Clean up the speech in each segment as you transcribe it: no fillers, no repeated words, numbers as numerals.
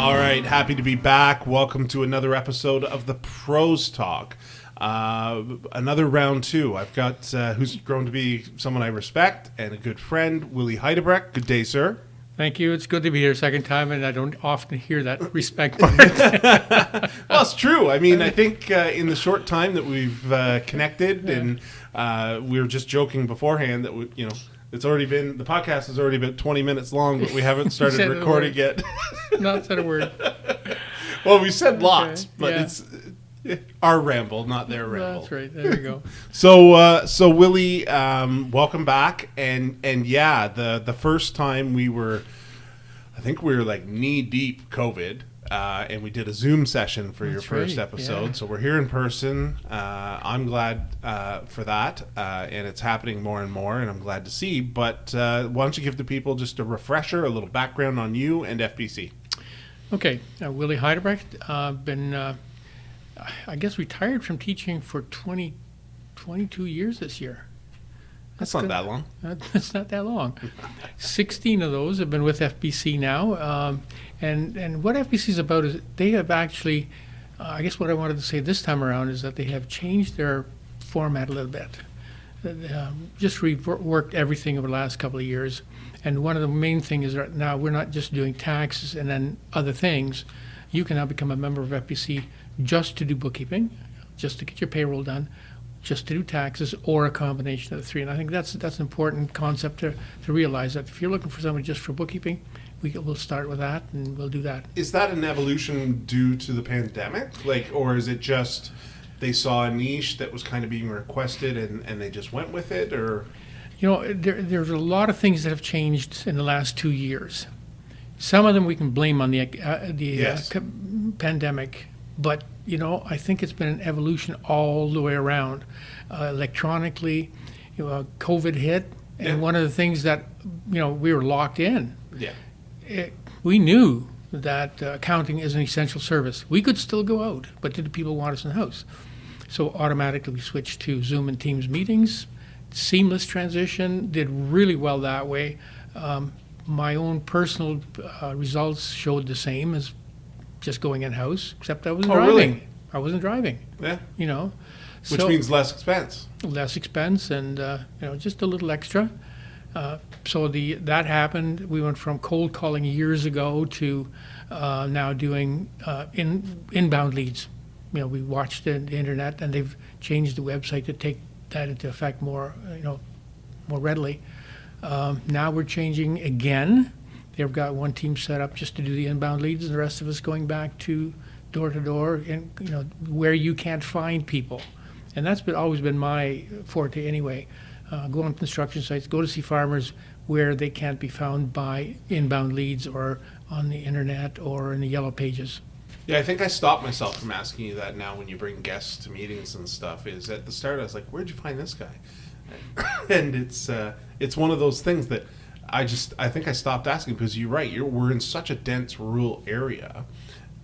All right, happy to be back. Welcome to another episode of the Pros Talk. Another round two. I've got who's grown to be someone I respect and a good friend, Willy Heidebrecht. Good day, sir. Thank you. It's good to be here a second time, and I don't often hear that respect. Well, it's true. I mean, I think in the short time that we've connected, and we were just joking beforehand that it's already been, the podcast has already been 20 minutes long, but we haven't started recording yet. Not said a word. Well, we said lots, but yeah. it's our ramble, not their ramble. That's right. There you go. So Willy, welcome back. And yeah, the first time I think we were like knee deep COVID. And we did a Zoom session for your first episode. Yeah. So we're here in person. I'm glad for that. And it's happening more and more, and I'm glad to see. But why don't you give the people just a refresher, a little background on you and FBC? Okay. Willy Heidebrecht. Been, I guess, retired from teaching for 22 years this year. That's not that long. That's not that long. 16 of those have been with FBC now. And what FBC is about is they have actually, I guess what I wanted to say this time around is that they have changed their format a little bit. Just reworked everything over the last couple of years. And one of the main things is right now we're not just doing taxes and then other things. You can now become a member of FBC just to do bookkeeping, just to get your payroll done, just to do taxes, or a combination of the three. And I think that's an important concept to realize, that if you're looking for somebody just for bookkeeping, we'll start with that, and we'll do that. Is that an evolution due to the pandemic? Or is it just they saw a niche that was kind of being requested and they just went with it? Or there's a lot of things that have changed in the last 2 years. Some of them we can blame on the pandemic, but I think it's been an evolution all the way around. Electronically, COVID hit, and one of the things that we were locked in. Yeah. We knew that accounting is an essential service. We could still go out, but did the people want us in the house? So automatically we switched to Zoom and Teams meetings. Seamless transition, did really well that way. My own personal results showed the same as just going in-house, except I wasn't driving. Really? I wasn't driving. Yeah. Which means less expense. Less expense and, just a little extra. So that happened. We went from cold calling years ago to now doing inbound leads. We watched the internet, and they've changed the website to take that into effect more readily. Now we're changing again. They've got one team set up just to do the inbound leads, and the rest of us going back to door, and where you can't find people. And that's always been my forte anyway. Go on construction sites, go to see farmers where they can't be found by inbound leads or on the internet or in the yellow pages. Yeah, I think I stopped myself from asking you that now when you bring guests to meetings and stuff. Is at the start I was like, where'd you find this guy? And it's one of those things that I think I stopped asking, because you're right. We're in such a dense rural area,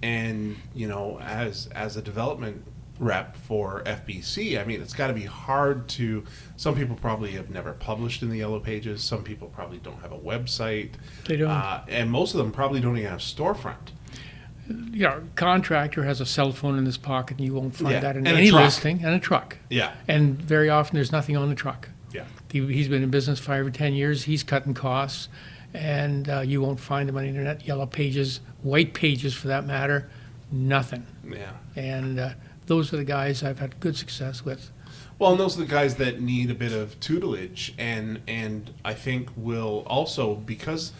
and as a development rep for FBC, I mean, it's got to be hard to. Some people probably have never published in the yellow pages. Some people probably don't have a website. They don't, and most of them probably don't even have storefront. Contractor has a cell phone in his pocket, and you won't find that in any listing, and a truck. Yeah, and very often there's nothing on the truck. Yeah. He's been in business 5 or 10 years. He's cutting costs, and you won't find him on the internet. Yellow pages, white pages for that matter, nothing. Yeah. And those are the guys I've had good success with. Well, and those are the guys that need a bit of tutelage, and I think will also, because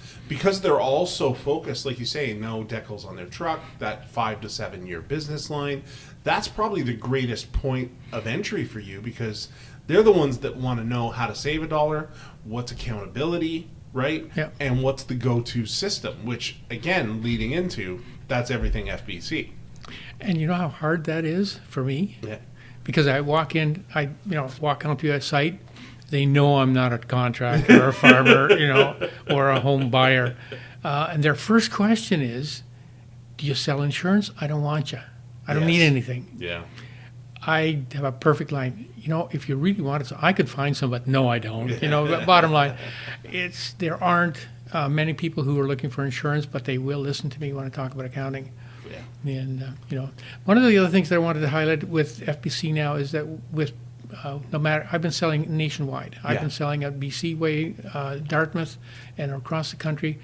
they're all so focused, like you say, no decals on their truck, that 5 to 7 year business line, that's probably the greatest point of entry for you, because they're the ones that want to know how to save $1, what's accountability, right? Yeah. And what's the go-to system, which, again, leading into, that's everything FBC. And you know how hard that is for me? Yeah. Because I walk onto a site, they know I'm not a contractor or a farmer, or a home buyer. And their first question is, do you sell insurance? I don't want you. I don't need anything. Yeah. I have a perfect line. If you really wanted to, I could find some, but no, I don't. Bottom line, there aren't many people who are looking for insurance, but they will listen to me when I talk about accounting. Yeah. And one of the other things that I wanted to highlight with FBC now is that with no matter, I've been selling nationwide. I've been selling at BC Way, Dartmouth, and across the country,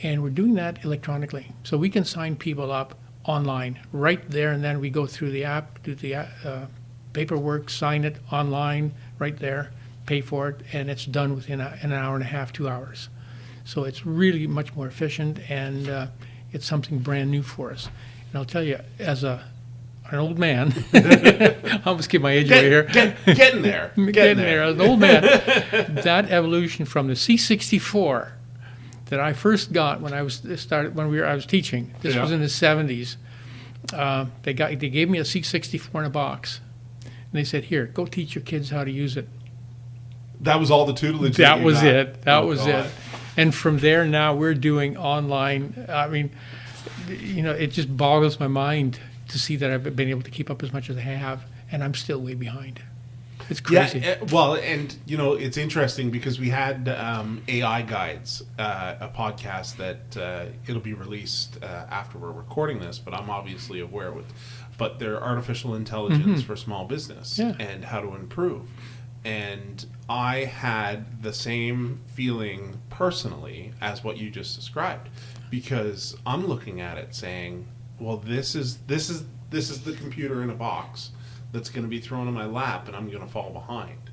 and we're doing that electronically. So we can sign people up online right there, and then we go through the app, do the paperwork, sign it online right there, pay for it, and it's done within an hour and a half, 2 hours. So it's really much more efficient, and it's something brand new for us. And I'll tell you, as an old man, I almost give my age away here. Getting there. Getting there. As an old man, that evolution from the C64 that I first got when I was teaching. This was in the 70s. They gave me a C64 in a box, and they said, "Here, go teach your kids how to use it." That was all the tutelage. That was it. That was it. And from there, now we're doing online. I mean, it just boggles my mind to see that I've been able to keep up as much as I have, and I'm still way behind. It's crazy. Yeah, well, and it's interesting because we had AI Guides, a podcast that it'll be released after we're recording this, but I'm obviously aware of it. But they're artificial intelligence for small business and how to improve. And I had the same feeling personally as what you just described, because I'm looking at it saying, well, this is the computer in a box that's going to be thrown in my lap, and I'm going to fall behind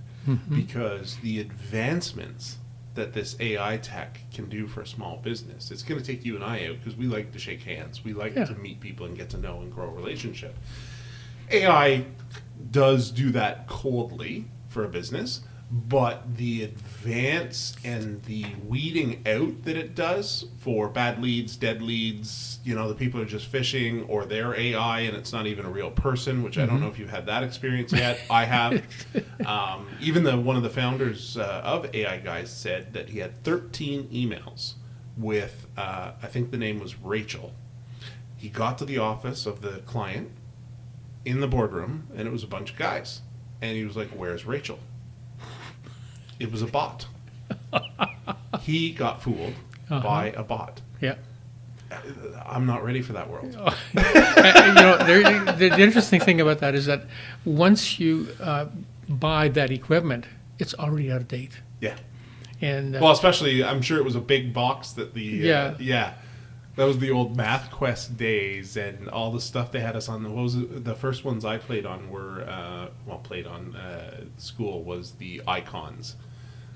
because the advancements that this AI tech can do for a small business, it's going to take you and I out because we like to shake hands. We like to meet people and get to know and grow a relationship. AI does do that coldly for a business, but the advance and the weeding out that it does for bad leads, dead leads, the people are just phishing, or they're AI and it's not even a real person, which I don't know if you've had that experience yet. I have. Even one of the founders of AI Guys said that he had 13 emails with, I think the name was Rachel. He got to the office of the client in the boardroom, and it was a bunch of guys. And he was like, "Where's Rachel?" It was a bot. He got fooled by a bot. Yeah. I'm not ready for that world. The interesting thing about that is that once you buy that equipment, it's already out of date. Yeah. And well, especially, I'm sure it was a big box that that was the old Math Quest days, and all the stuff they had us on. What was it? The first ones I played on were school was the icons.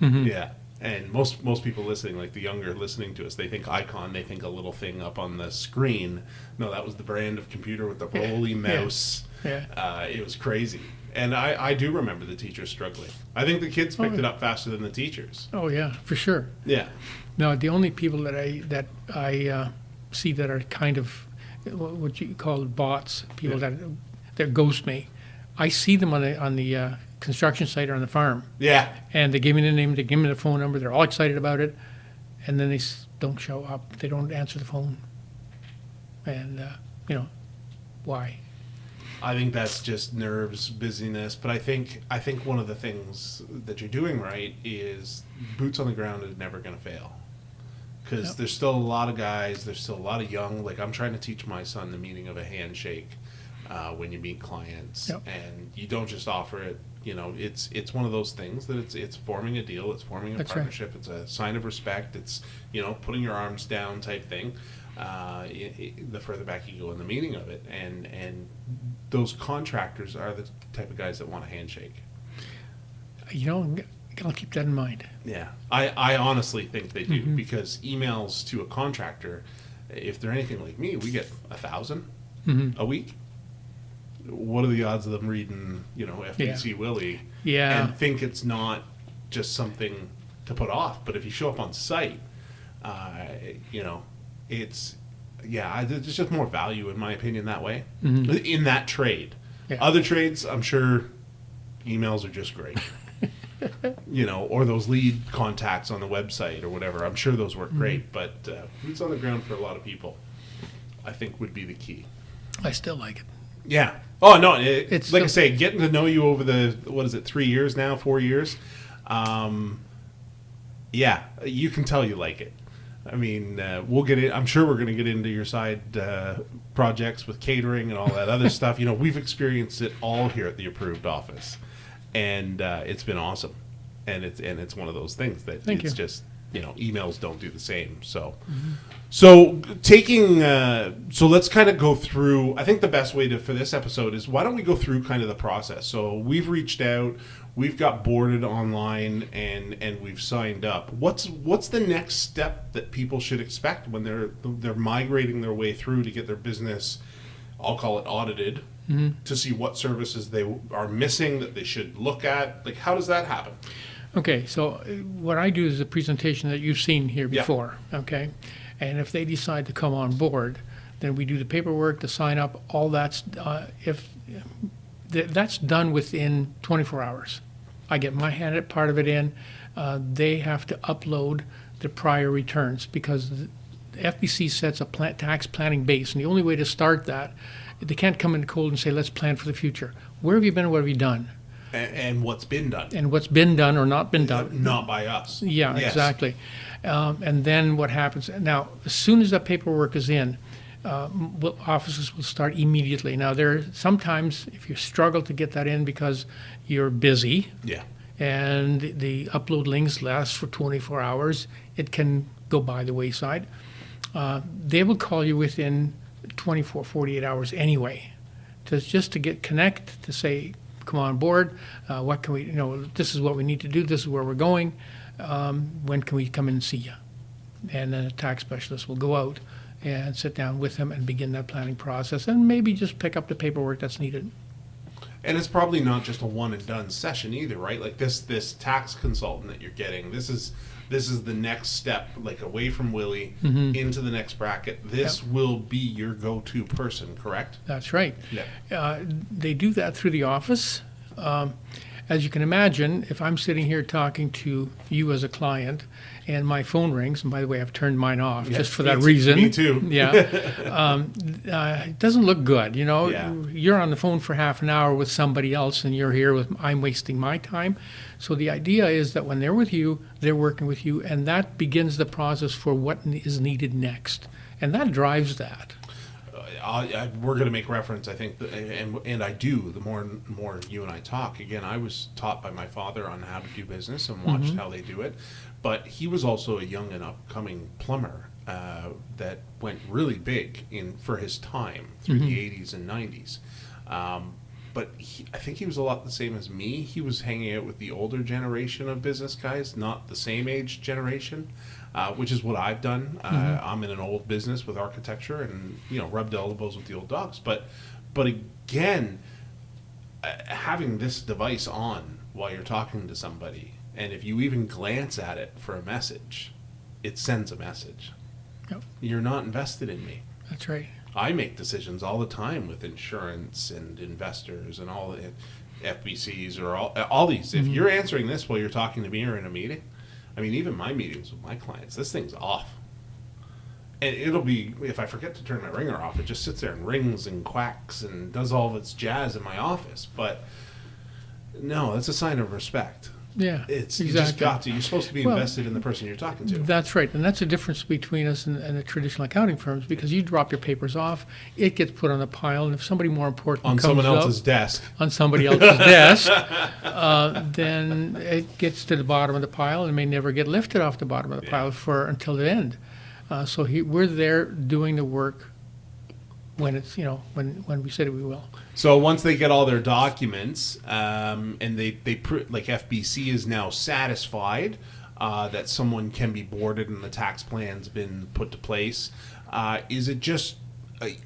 Yeah, and most people listening, like the younger listening to us, they think icon, they think a little thing up on the screen. No, that was the brand of computer with the rolly mouse. Yeah. It was crazy. And I do remember the teachers struggling. I think the kids picked it up faster than the teachers. Oh yeah, for sure. Yeah. No, the only people that I see that are kind of what you call bots, people that ghost me. I see them on the construction site or on the farm. Yeah. And they give me the name, they give me the phone number. They're all excited about it, and then they don't show up. They don't answer the phone. And why? I think that's just nerves, busyness. But I think one of the things that you're doing right is boots on the ground is never going to fail. Because there's still a lot of guys, there's still a lot of young, like I'm trying to teach my son the meaning of a handshake when you meet clients. And you don't just offer it, it's one of those things that it's forming a deal, it's forming a partnership, it's a sign of respect, it's, putting your arms down type thing. The further back you go in the meaning of it. And those contractors are the type of guys that want a handshake. I'll keep that in mind. Yeah, I honestly think they do, because emails to a contractor, if they're anything like me, we get 1,000 a week. What are the odds of them reading, FBC Willy and think it's not just something to put off? But if you show up on site, it's there's just more value, in my opinion, that way in that trade. Other trades, I'm sure emails are just great. Or those lead contacts on the website or whatever. I'm sure those work great, but boots on the ground for a lot of people, I think, would be the key. I still like it. Yeah. Oh, no, it's like I say, getting to know you over the, 3 years now, 4 years, you can tell you like it. I mean, we'll get it. I'm sure we're going to get into your side projects with catering and all that other stuff. You know, we've experienced it all here at the Approved office, and it's been awesome. And it's one of those things that Thank it's you. just, you know, emails don't do the same. So, so taking so let's kind of go through. I think the best way for this episode is, why don't we go through kind of the process? So we've reached out. We've got boarded online and we've signed up. What's the next step that people should expect when they're migrating their way through to get their business, I'll call it audited, to see what services they are missing that they should look at? Like, how does that happen? Okay, so what I do is a presentation that you've seen here Yeah. before, okay? And if they decide to come on board, then we do the paperwork, the sign up, all that's, that's done within 24 hours. I get my hand part of it in. They have to upload the prior returns, because the FBC sets a tax planning base, and the only way to start that, they can't come in cold and say, let's plan for the future. Where have you been? What have you done? And what's been done? And what's been done or not been done. Not by us. Yeah, Yes. exactly. And then what happens, now, as soon as that paperwork is in, offices will start immediately. Now, sometimes if you struggle to get that in because you're busy Yeah. and the upload links last for 24 hours, it can go by the wayside. They will call you within 24, 48 hours anyway, just to connect, to say, come on board, what can we, this is what we need to do, this is where we're going, when can we come in and see you? And then a tax specialist will go out and sit down with them and begin that planning process, and maybe just pick up the paperwork that's needed. And it's probably not just a one and done session either, right? Like this tax consultant that you're getting, this is the next step, like away from Willy into the next bracket. This will be your go-to person, correct? That's right. Yeah. They do that through the office. As you can imagine, if I'm sitting here talking to you as a client and my phone rings, and by the way, I've turned mine off just for that reason. Me too. Yeah. It doesn't look good, Yeah. You're on the phone for half an hour with somebody else and you're here I'm wasting my time. So the idea is that when they're with you, they're working with you, and that begins the process for what is needed next. And that drives that. We're going to make reference, I think, and I do, the more and more you and I talk. Again, I was taught by my father on how to do business and watched how they do it. But he was also a young and upcoming plumber that went really big for his time through the 80s and 90s. But I think he was a lot the same as me. He was hanging out with the older generation of business guys, not the same age generation, which is what I've done. I'm in an old business with architecture and, rubbed elbows with the old dogs. But again, having this device on while you're talking to somebody, and if you even glance at it for a message, it sends a message. Yep. You're not invested in me. That's right. I make decisions all the time with insurance and investors and all the FBCs or all these. If you're answering this while you're talking to me or in a meeting, I mean, even my meetings with my clients, this thing's off. And it'll be, if I forget to turn my ringer off, it just sits there and rings and quacks and does all of its jazz in my office. But no, that's a sign of respect. Yeah, It's exactly. You just got to. You're supposed to be invested in the person you're talking to. That's right, and that's the difference between us and the traditional accounting firms, because you drop your papers off, it gets put on a pile, and if somebody more important On comes someone up else's desk. on somebody else's desk, then it gets to the bottom of the pile and may never get lifted off the bottom of the pile until the end. So we're there doing the work when it's when we said we will. So once they get all their documents, and like FBC is now satisfied that someone can be boarded and the tax plan's been put to place, is it just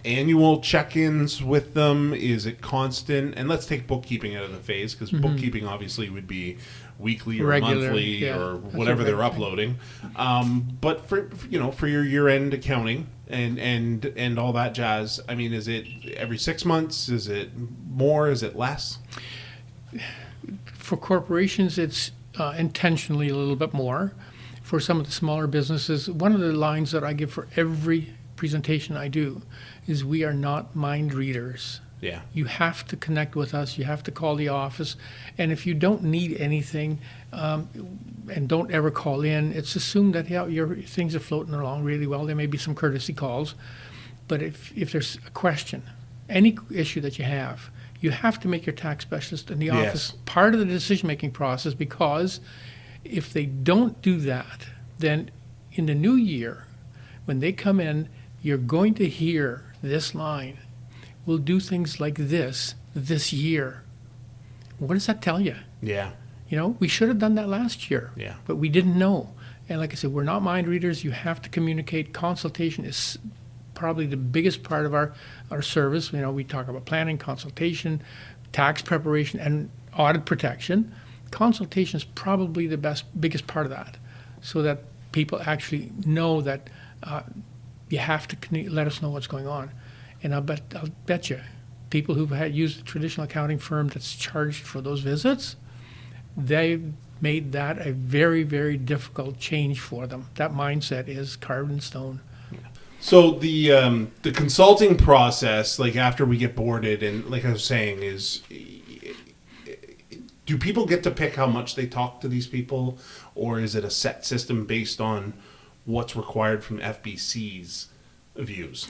annual check-ins with them? Is it constant? And let's take bookkeeping out of the phase, because bookkeeping obviously would be weekly or Regular, monthly or that's whatever a they're regular uploading. But for your year-end accounting and all that jazz, I mean, is it every 6 months? Is it more? Is it less? For corporations, it's intentionally a little bit more. For some of the smaller businesses, one of the lines that I give for every presentation I do is, we are not mind readers. Yeah. You have to connect with us. You have to call the office. And if you don't need anything and don't ever call in, it's assumed that your things are floating along really well. There may be some courtesy calls. But if there's a question, any issue that you have to make your tax specialist in the office part of the decision-making process, because if they don't do that, then in the new year, when they come in, you're going to hear this line: "We'll do things like this year." What does that tell you? Yeah. We should have done that last year, Yeah. but we didn't know. And like I said, we're not mind readers. You have to communicate. Consultation is probably the biggest part of our service. We talk about planning, consultation, tax preparation, and audit protection. Consultation is probably the biggest part of that, so that people actually know that you have to let us know what's going on. And I'll bet you, people who've used a traditional accounting firm that's charged for those visits, they've made that a very, very difficult change for them. That mindset is carved in stone. So the consulting process, like after we get boarded, and like I was saying, is, do people get to pick how much they talk to these people, or is it a set system based on what's required from FBC's views?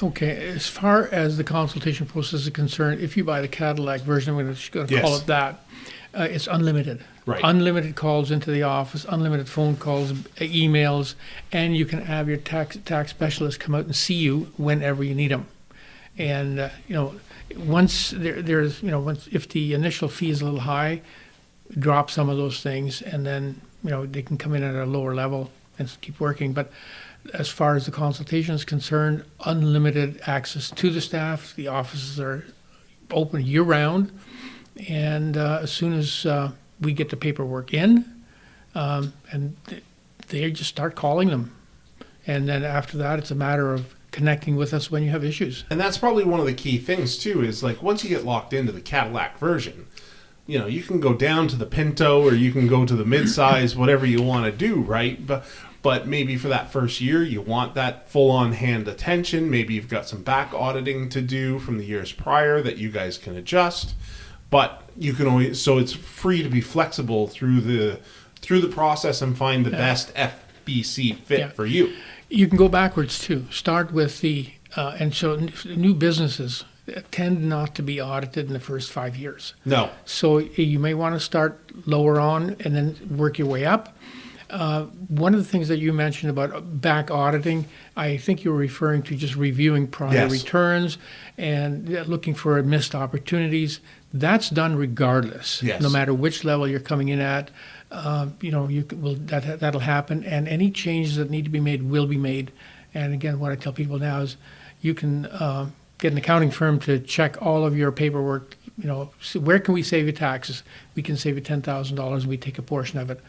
Okay, as far as the consultation process is concerned, if you buy the Cadillac version, I'm going to call it that, it's unlimited. Right. Unlimited calls into the office, unlimited phone calls, emails, and you can have your tax specialist come out and see you whenever you need them. And once once if the initial fee is a little high, drop some of those things, and then they can come in at a lower level and keep working. But as far as the consultation is concerned, unlimited access to the staff. The offices are open year-round, and as soon as we get the paperwork in, and they just start calling them. And then after that, it's a matter of connecting with us when you have issues. And that's probably one of the key things, too, is like once you get locked into the Cadillac version, you can go down to the Pinto or you can go to the midsize, whatever you want to do, right? But maybe for that first year, you want that full-on hand attention. Maybe you've got some back auditing to do from the years prior that you guys can adjust. But you can always, so it's free to be flexible through the process and find the best FBC fit for you. You can go backwards too. Start with and so new businesses tend not to be audited in the first 5 years. No. So you may want to start lower on and then work your way up. One of the things that you mentioned about back auditing, I think you were referring to just reviewing prior returns and looking for missed opportunities. That's done regardless, no matter which level you're coming in at. That'll happen, and any changes that need to be made will be made. And again, what I tell people now is, you can get an accounting firm to check all of your paperwork. So where can we save you taxes? We can save you $10,000. We take a portion of it.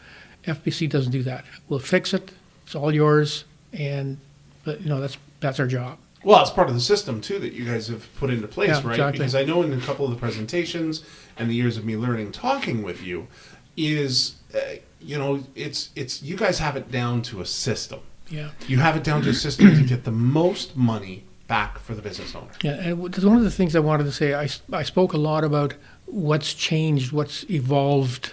FBC doesn't do that. We'll fix it. It's all yours, and that's our job. Well, it's part of the system, too, that you guys have put into place, right? Exactly. Because I know in a couple of the presentations and the years of me learning, talking with you, is, it's you guys have it down to a system. Yeah. You have it down to a system to get the most money back for the business owner. Yeah, and that's one of the things I wanted to say. I spoke a lot about what's changed, what's evolved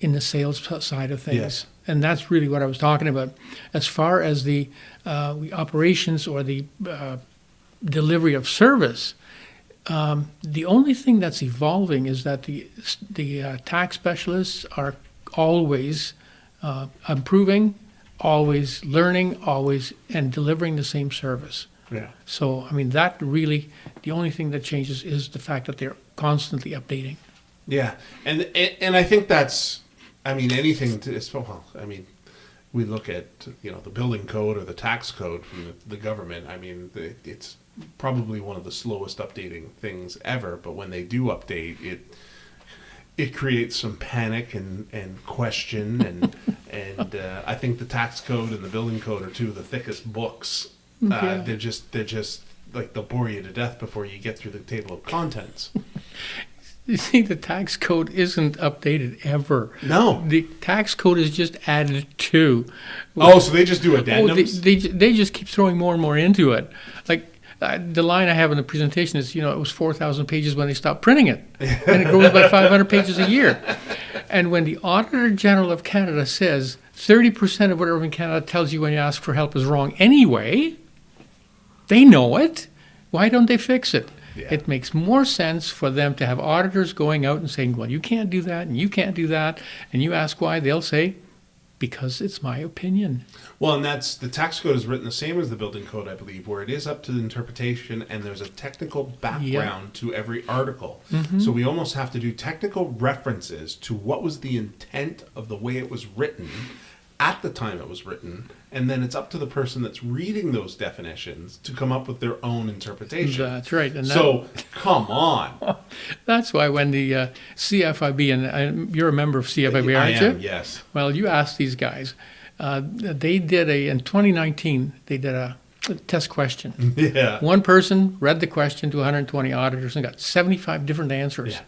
in the sales side of things. Yes. And that's really what I was talking about. As far as the operations or the delivery of service, the only thing that's evolving is that the tax specialists are always improving, always learning, and delivering the same service. Yeah. So, that really, the only thing that changes is the fact that they're constantly updating. Yeah, and I think that's, anything to, we look at, the building code or the tax code from the government. It's probably one of the slowest updating things ever, but when they do update, it creates some panic and question, and I think the tax code and the building code are two of the thickest books. They're just like, they'll bore you to death before you get through the table of contents. You see, the tax code isn't updated ever. No. The tax code is just added to. Oh, so they just do addendums? They just keep throwing more and more into it. Like, The line I have in the presentation is, it was 4,000 pages when they stopped printing it, and it grows by 500 pages a year. And when the Auditor General of Canada says 30% of whatever in Canada tells you when you ask for help is wrong anyway, they know it. Why don't they fix it? Yeah. It makes more sense for them to have auditors going out and saying, well, you can't do that, and you can't do that, and you ask why, they'll say, because it's my opinion. Well, and that's the tax code is written the same as the building code, I believe, where it is up to the interpretation, and there's a technical background to every article. Mm-hmm. So we almost have to do technical references to what was the intent of the way it was written at the time it was written, and then it's up to the person that's reading those definitions to come up with their own interpretation. That's right. And So, come on. that's why when the CFIB, and you're a member of CFIB, aren't you? I am, yes. Well, you asked these guys. They did in 2019, they did a test question. Yeah. One person read the question to 120 auditors and got 75 different answers. Yeah.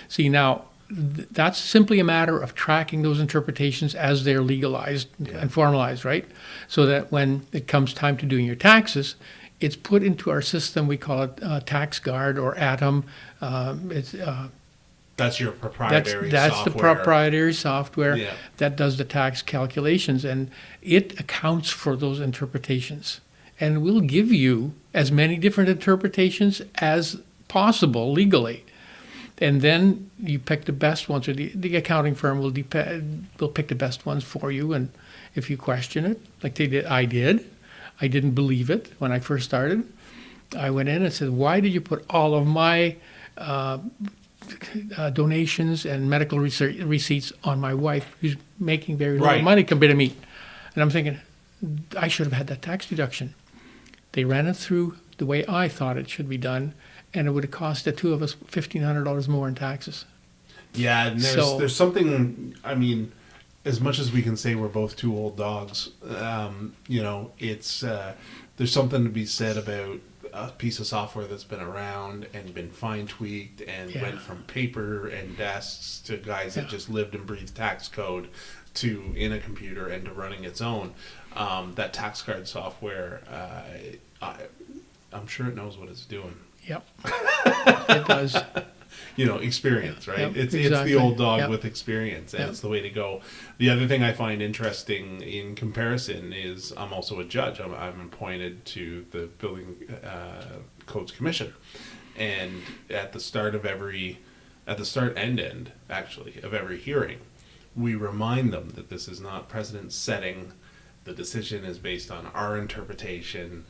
See, now, that's simply a matter of tracking those interpretations as they're legalized and formalized, right? So that when it comes time to doing your taxes, it's put into our system. We call it TaxGuard or Atom. That's your proprietary that's software. the proprietary software Yeah. that does the tax calculations, and it accounts for those interpretations. And we'll give you as many different interpretations as possible legally. And then you pick the best ones, or the accounting firm will pick the best ones for you. And if you question it, like they did, I didn't believe it when I first started. I went in and said, why did you put all of my donations and medical receipts on my wife, who's making very little money compared to me? And I'm thinking, I should have had that tax deduction. They ran it through the way I thought it should be done, and it would have cost the two of us $1,500 more in taxes. Yeah, and there's something, I mean, as much as we can say we're both two old dogs, it's there's something to be said about a piece of software that's been around and been fine-tweaked and went from paper and desks to guys that just lived and breathed tax code to in a computer and to running its own. That TaxGuard software, I'm sure it knows what it's doing. Yep, it does. Experience, right? Yep, it's exactly. the old dog with experience, and Yep. it's the way to go. The other thing I find interesting in comparison is I'm also a judge. I'm appointed to the Building Codes Commission, and at the start and end actually of every hearing, we remind them that this is not precedent setting. The decision is based on our interpretation.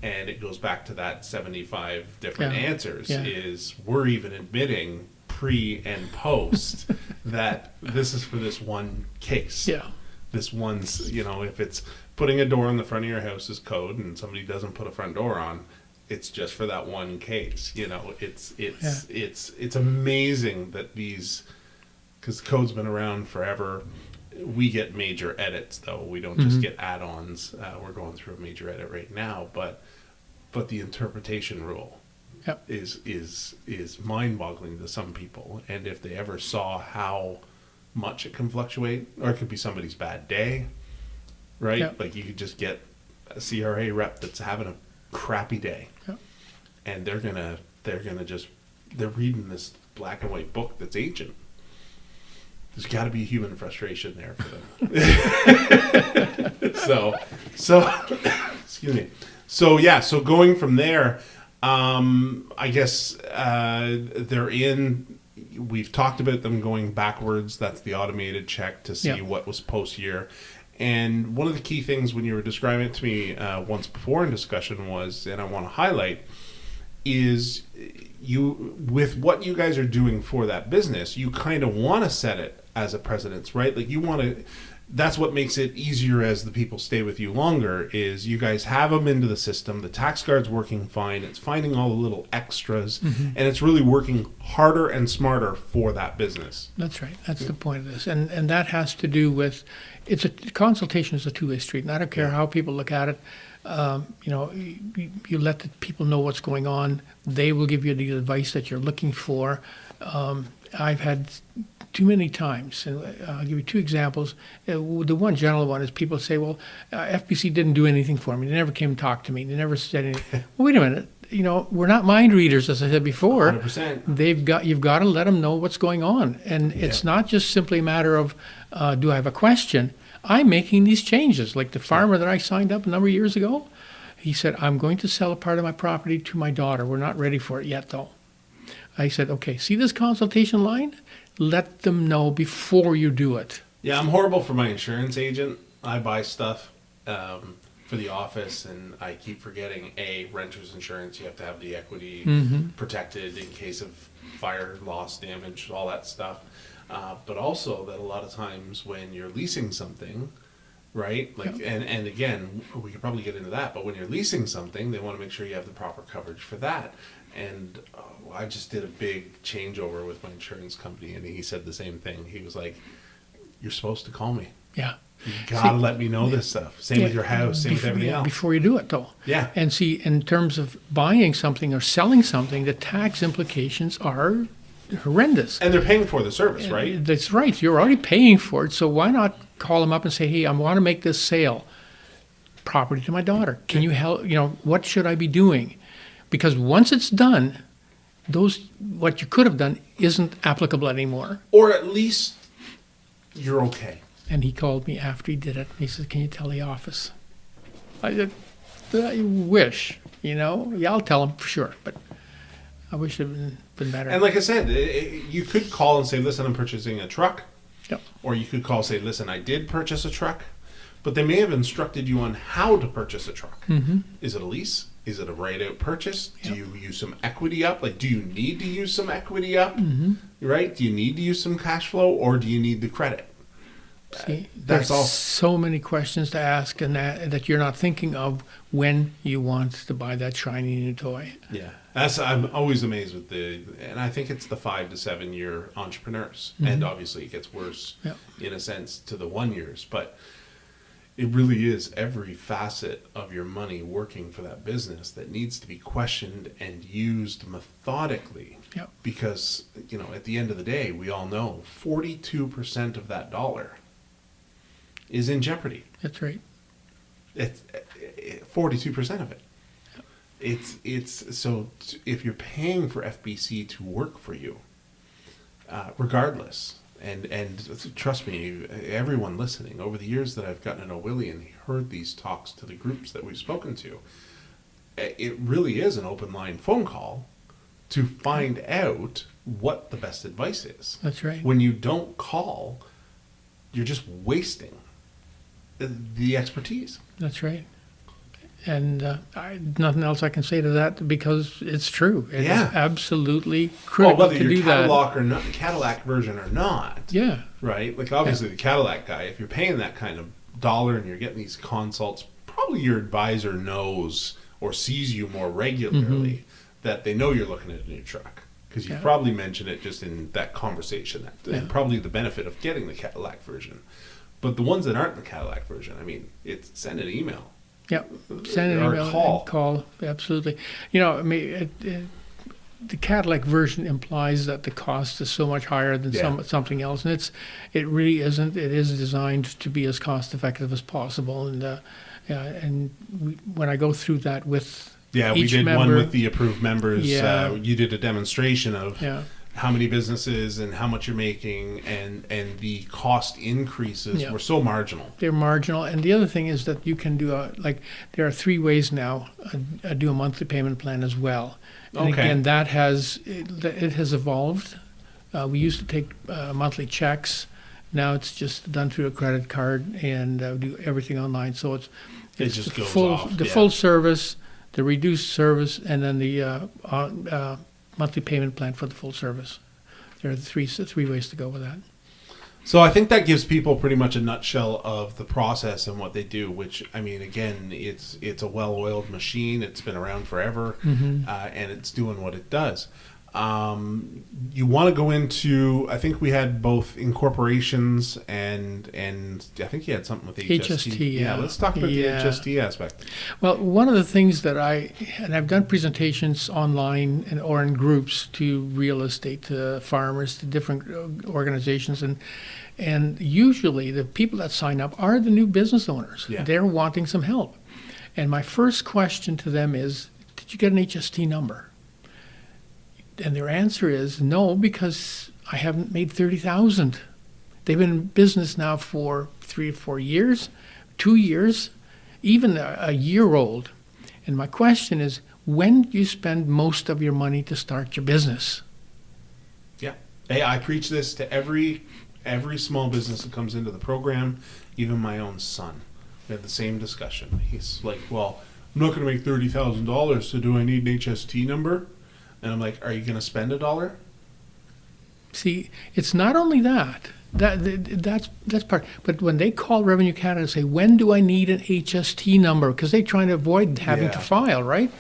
And it goes back to that 75 different answers is we're even admitting pre and post that this is for this one case. Yeah. This one's, if it's putting a door on the front of your house is code and somebody doesn't put a front door on, it's just for that one case. It's amazing that because the code's been around forever. We get major edits, though. We don't just get add-ons. We're going through a major edit right now, but the interpretation rule is mind-boggling to some people. And if they ever saw how much it can fluctuate, or it could be somebody's bad day, right? Yep. Like you could just get a CRA rep that's having a crappy day, and they're reading this black and white book that's ancient. There's got to be human frustration there for them. So excuse me. So going from there, I guess we've talked about them going backwards. That's the automated check to see what was post-year. And one of the key things when you were describing it to me once before in discussion was, and I want to highlight, is with what you guys are doing for that business, you kind of want to set it as a precedence, right? Like you want to, that's what makes it easier as the people stay with you longer, is you guys have them into the system. The TaxGuard's working fine. It's finding all the little extras, and it's really working harder and smarter for that business. That's right. That's the point of this. And that has to do with, consultation is a two-way street, and I don't care how people look at it. you let the people know what's going on. They will give you the advice that you're looking for. I've had too many times, and I'll give you two examples. The one general one is people say, well, FBC didn't do anything for me. They never came and talked to me. They never said anything. Well, wait a minute. We're not mind readers, as I said before. 100%. You've got to let them know what's going on. And it's not just simply a matter of, do I have a question? I'm making these changes. Like the farmer that I signed up a number of years ago, he said, I'm going to sell a part of my property to my daughter. We're not ready for it yet, though. I said, okay, see this consultation line? Let them know before you do it. Yeah, I'm horrible for my insurance agent. I buy stuff for the office, and I keep forgetting, renter's insurance. You have to have the equity protected in case of fire, loss, damage, all that stuff. But also that a lot of times when you're leasing something, right? And again, we could probably get into that, but when you're leasing something, they want to make sure you have the proper coverage for that. And I just did a big changeover with my insurance company, and he said the same thing. He was like, you're supposed to call me. Yeah. You gotta let me know this stuff. Same with your house, same with everything else. Before you do it, though. Yeah. And see, in terms of buying something or selling something, the tax implications are horrendous. And they're paying for the service, right? That's right. You're already paying for it, so why not call them up and say, hey, I want to make this sale. Property to my daughter. Can you help? What should I be doing? Because once it's done, what you could have done isn't applicable anymore. Or at least you're okay. And he called me after he did it. He said, can you tell the office? I said, I wish, Yeah, I'll tell him for sure. But I wish it had been better. And like I said, you could call and say, listen, I'm purchasing a truck. Yep. Or you could call and say, listen, I did purchase a truck. But they may have instructed you on how to purchase a truck. Mm-hmm. Is it a lease? Is it a right-out purchase? Do you use some equity up? Like, do you need to use some equity up? Mm-hmm. Right? Do you need to use some cash flow, or do you need the credit? See, That's there's all. so many questions to ask, and that you're not thinking of when you want to buy that shiny new toy. Yeah, I'm always amazed with and I think it's the 5 to 7 year entrepreneurs, and obviously it gets worse in a sense to the 1 years, but it really is every facet of your money working for that business that needs to be questioned and used methodically. Yep. Because, at the end of the day, we all know 42% of that dollar is in jeopardy. That's right. It's 42% of it. It's so if you're paying for FBC to work for you, regardless. And trust me, everyone listening, over the years that I've gotten to know Willy and heard these talks to the groups that we've spoken to, it really is an open line phone call to find out what the best advice is. That's right. When you don't call, you're just wasting the expertise. That's right. And nothing else I can say to that because it's true. It is absolutely critical to do that. Whether you're Cadillac version or not. Yeah. Right? Like obviously the Cadillac guy, if you're paying that kind of dollar and you're getting these consults, probably your advisor knows or sees you more regularly that they know you're looking at a new truck. Because you probably mentioned it just in that conversation. And probably the benefit of getting the Cadillac version. But the ones that aren't the Cadillac version, it's send an email. Yeah, send an email and call. Absolutely. The Cadillac version implies that the cost is so much higher than something else, and it really isn't. It is designed to be as cost effective as possible, and when I go through that with we did member, one with the approved members. You did a demonstration of how many businesses and how much you're making, and the cost increases were so marginal. They're marginal, and the other thing is that you can do there are 3 ways now. Do a monthly payment plan as well, and again that has evolved. We used to take monthly checks. Now it's just done through a credit card and do everything online. So it just goes full service, the reduced service, and then the monthly payment plan for the full service. There are three ways to go with that. So I think that gives people pretty much a nutshell of the process and what they do, which, again, it's a well-oiled machine. It's been around forever, and it's doing what it does. You want to go into, I think we had both incorporations and I think you had something with HST. HST, Let's talk about the HST aspect. Well, one of the things that I've done presentations online or in groups to real estate, to farmers, to different organizations, and usually the people that sign up are the new business owners. Yeah. They're wanting some help. And my first question to them is, did you get an HST number? And their answer is no, because I haven't made 30,000. They've been in business now for 3 or 4 years, 2 years, even a year old. And my question is, when do you spend most of your money to start your business? Yeah. Hey, I preach this to every small business that comes into the program, even my own son. We had the same discussion. He's like, well, I'm not going to make $30,000, so do I need an HST number? And I'm like, are you going to spend $1? See, it's not only that. That's part. But when they call Revenue Canada and say, when do I need an HST number? Because they're trying to avoid having to file, right?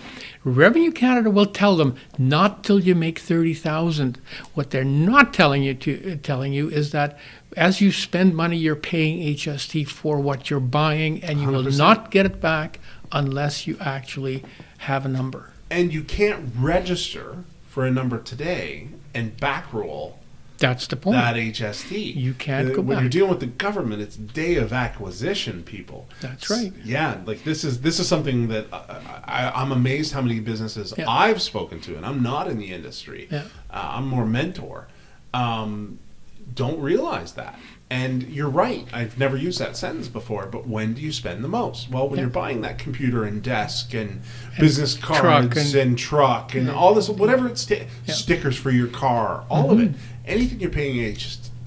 Revenue Canada will tell them, not till you make 30,000. What they're not telling you is that as you spend money, you're paying HST for what you're buying, and you 100%. Will not get it back unless you actually have a number. And you can't register for a number today and backroll. That's the point. That HST. You can't go back. When you're dealing with the government, it's day of acquisition, people. That's right. Yeah, like this is something that I'm amazed how many businesses I've spoken to, and I'm not in the industry. Yeah. I'm more mentor. Don't realize that. And you're right. I've never used that sentence before, but when do you spend the most? Well, when you're buying that computer and desk and business cards and truck and all this, whatever it's stickers for your car, all of it. Anything you're paying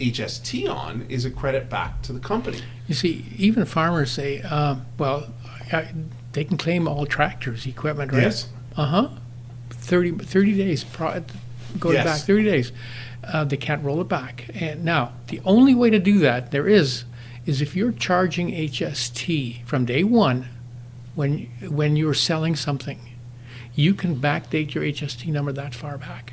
HST on is a credit back to the company. You see, even farmers say, they can claim all tractors, equipment, right? Yes. 30 days, going back 30 days. They can't roll it back. And now, the only way to do that is if you're charging HST from day one, when you're selling something, you can backdate your HST number that far back.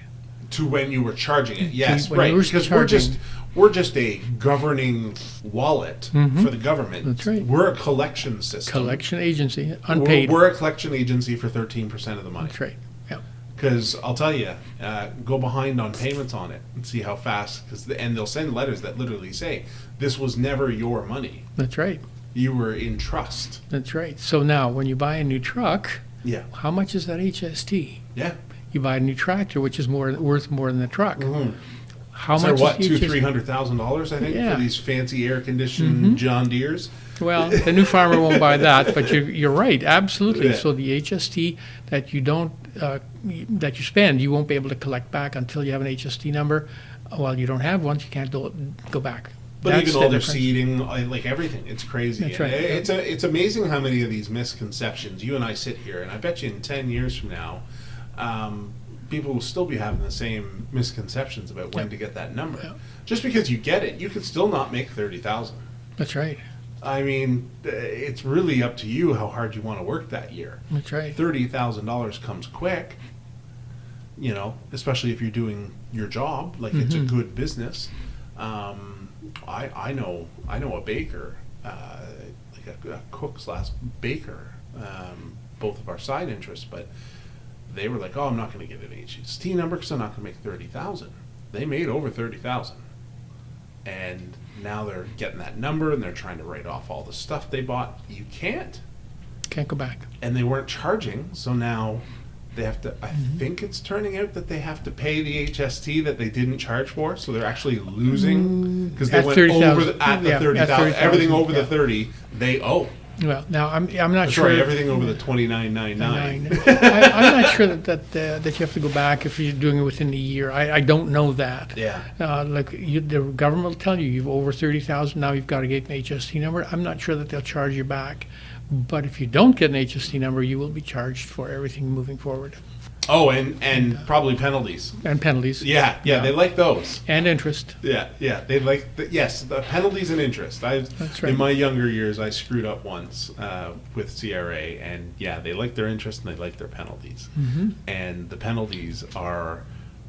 To when you were charging it, yes, When right. you were Because charging- we're just a governing wallet for the government. That's right. We're a collection system. Collection agency, unpaid. We're a collection agency for 13% of the money. That's right. Yeah. Because I'll tell you, go behind on payments on it and see how fast. And they'll send letters that literally say, "This was never your money. That's right. You were in trust." That's right. So now, when you buy a new truck, Yeah. how much is that HST? Yeah. You buy a new tractor, which is worth more than the truck. How So much? what? is $200,000-$300,000, I think, Yeah. for these fancy air-conditioned John Deeres. Well, the new farmer won't buy that, but you're right, absolutely. Yeah. So the HST that you don't that you spend, you won't be able to collect back until you have an HST number. Well, you don't have one, you can't go back. But That's even the all their difference. seeding, like everything, it's crazy. That's And right. It's amazing how many of these misconceptions. You and I sit here, and I bet you in 10 years from now, people will still be having the same misconceptions about when to get that number. Yeah. Just because you get it, you could still not make 30,000. That's right. I mean, it's really up to you how hard you want to work that year. That's right. $30,000 comes quick, especially if you're doing your job, like it's a good business. I know a baker, like a cook/baker, both of our side interests, but they were like, "Oh, I'm not going to get an HST number because I'm not going to make 30,000." They made over 30,000, and now they're getting that number and they're trying to write off all the stuff they bought. You can't go back. And they weren't charging, so now they have to. I think it's turning out that they have to pay the HST that they didn't charge for, so they're actually losing because they At went 30,000. over the 30,000. Everything over the yeah. 30, they owe. Well, now I'm not sure. Sorry, everything over the 29.99. I'm not sure that you have to go back if you're doing it within a year. I don't know that. Yeah. The government will tell you you've over 30,000. Now you've got to get an HST number. I'm not sure that they'll charge you back, but if you don't get an HST number, you will be charged for everything moving forward. Oh, and probably penalties. And penalties. Yeah, they like those. And interest. Yeah, they like the penalties and interest. That's right. In my younger years, I screwed up once with CRA, and they like their interest and they like their penalties. And the penalties are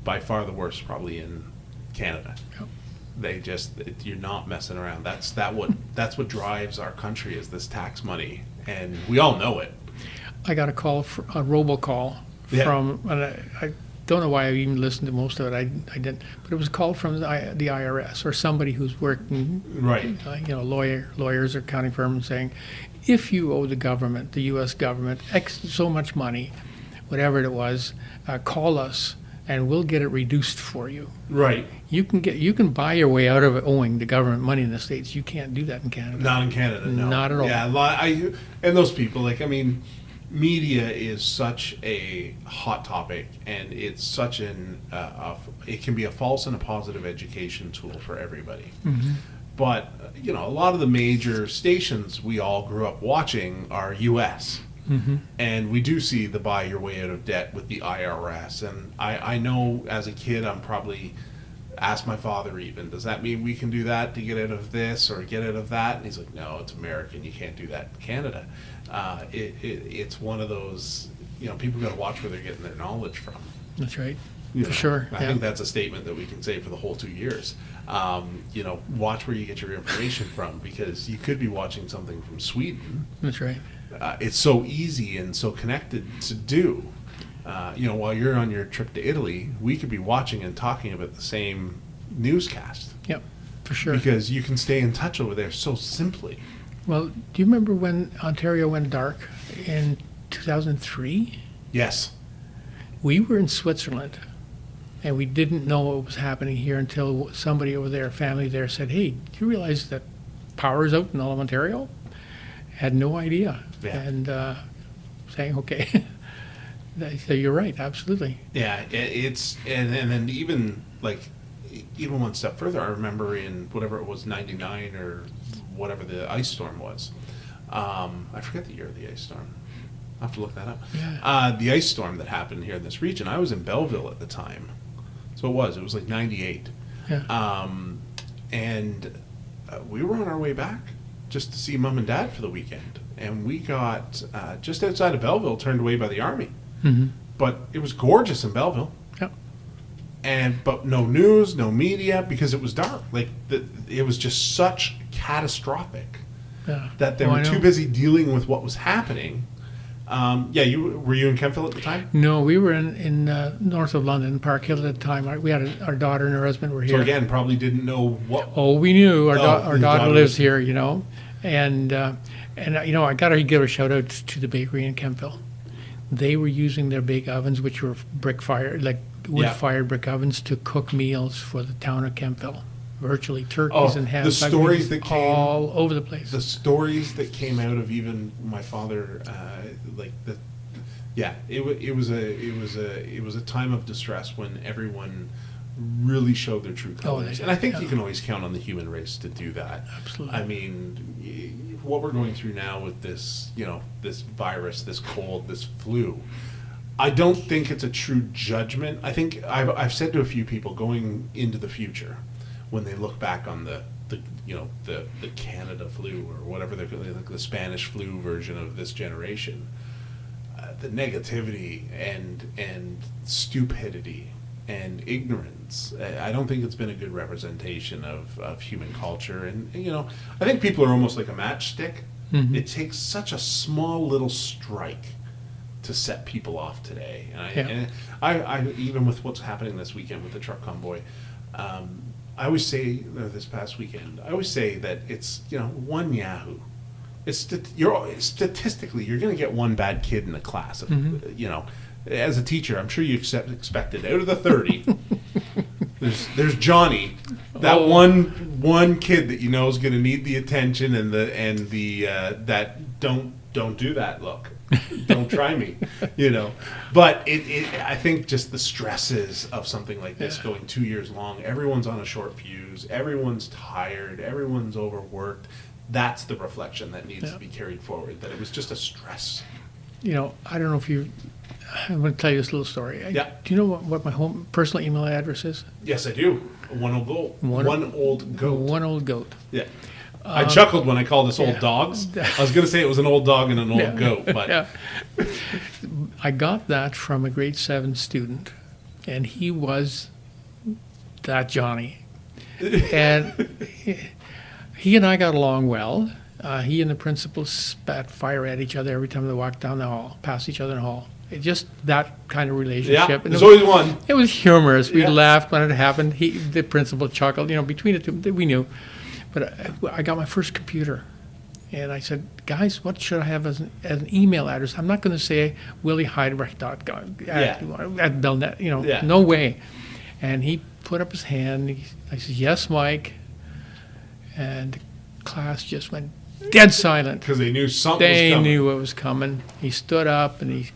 by far the worst probably in Canada. Yep. You're not messing around. That's what drives our country is this tax money, and we all know it. I got a call, a robocall from, and I don't know why I even listened to most of it. I didn't, but it was a call from the IRS or somebody who's working, Right. Lawyers or accounting firms saying, if you owe the government, the U.S. government, so much money, whatever it was, call us and we'll get it reduced for you. Right. You can buy your way out of owing the government money in the States. You can't do that in Canada. Not in Canada, no. Not at all. Yeah, and those people, like, I mean, media is such a hot topic, and it's such it can be a false and a positive education tool for everybody. Mm-hmm. But, a lot of the major stations we all grew up watching are U.S., Mm-hmm. and we do see the buy your way out of debt with the IRS. And I know as a kid, I'm probably asked my father even, does that mean we can do that to get out of this or get out of that? And he's like, no, it's American. You can't do that in Canada. It's one of those, people got to watch where they're getting their knowledge from. That's right. For sure. I think that's a statement that we can say for the whole 2 years. Watch where you get your information from, because you could be watching something from Sweden. That's right. It's so easy and so connected to do. While you're on your trip to Italy, we could be watching and talking about the same newscast. Yep, for sure. Because you can stay in touch over there so simply. Well, do you remember when Ontario went dark in 2003? Yes. We were in Switzerland, and we didn't know what was happening here until somebody over there, family there, said, hey, do you realize that power's out in all of Ontario? Had no idea. Yeah. And saying, okay. So you're right, absolutely. Yeah, it's and then even one step further, I remember in whatever it was, 99 or whatever the ice storm was. I forget the year of the ice storm. I'll have to look that up. Yeah. The ice storm that happened here in this region, I was in Belleville at the time. So it was like 98. Yeah. And we were on our way back just to see Mom and Dad for the weekend. And we got just outside of Belleville, turned away by the Army. Mm-hmm. But it was gorgeous in Belleville. Yep. But no news, no media, because it was dark. It was just such catastrophic that they were too busy dealing with what was happening. Were you in Kemptville at the time? No, we were in north of London, Park Hill at the time. We had our daughter and her husband were here. So again, probably didn't know what. Oh, we knew our daughter lives was here, and I got to give a shout out to the bakery in Kemptville. They were using their big ovens, which were wood-fired brick ovens, to cook meals for the town of Kemptville. Virtually turkeys and hams. The stories that came all over the place. The stories that came out of even my father, it was a time of distress when everyone really showed their true colors. And I think you can always count on the human race to do that. Absolutely. I mean, what we're going through now with this, this virus, this cold, this flu, I don't think it's a true judgment. I think I've said to a few people going into the future, when they look back on the Canada flu or whatever they're the Spanish flu version of this generation, the negativity and stupidity and ignorance. I don't think it's been a good representation of human culture. And I think people are almost like a matchstick. Mm-hmm. It takes such a small little strike to set people off today. And I even with what's happening this weekend with the truck convoy, I always say, this past weekend, I always say that it's, one Yahoo. Statistically, you're going to get one bad kid in the class. Mm-hmm. As a teacher, I'm sure you expected out of the 30, there's Johnny, that one kid that is going to need the attention and the that don't do that look. Don't try me, But I think just the stresses of something like this going 2 years long, everyone's on a short fuse, everyone's tired, everyone's overworked. That's the reflection that needs to be carried forward, that it was just a stress. I don't know if I'm going to tell you this little story. Yeah. Do you know what my home personal email address is? Yes, I do. One old goat. One old goat. Yeah. I chuckled when I called us old dogs. I was going to say it was an old dog and an old goat, but I got that from a grade 7 student and he was that Johnny. And he and I got along well. He and the principal spat fire at each other every time they walked down the hall, past each other in the hall. It just that kind of relationship. Yeah, And there's always one. It was humorous. We Yeah. laughed when it happened. The principal chuckled. Between the two, we knew. But I got my first computer, and I said, "Guys, what should I have as an email address? I'm not going to say willyheidebrecht.com at Belnet. Yeah. No way." And he put up his hand. I said, "Yes, Mike." And the class just went dead silent. Because they knew something was They coming. knew what was coming. He stood up and he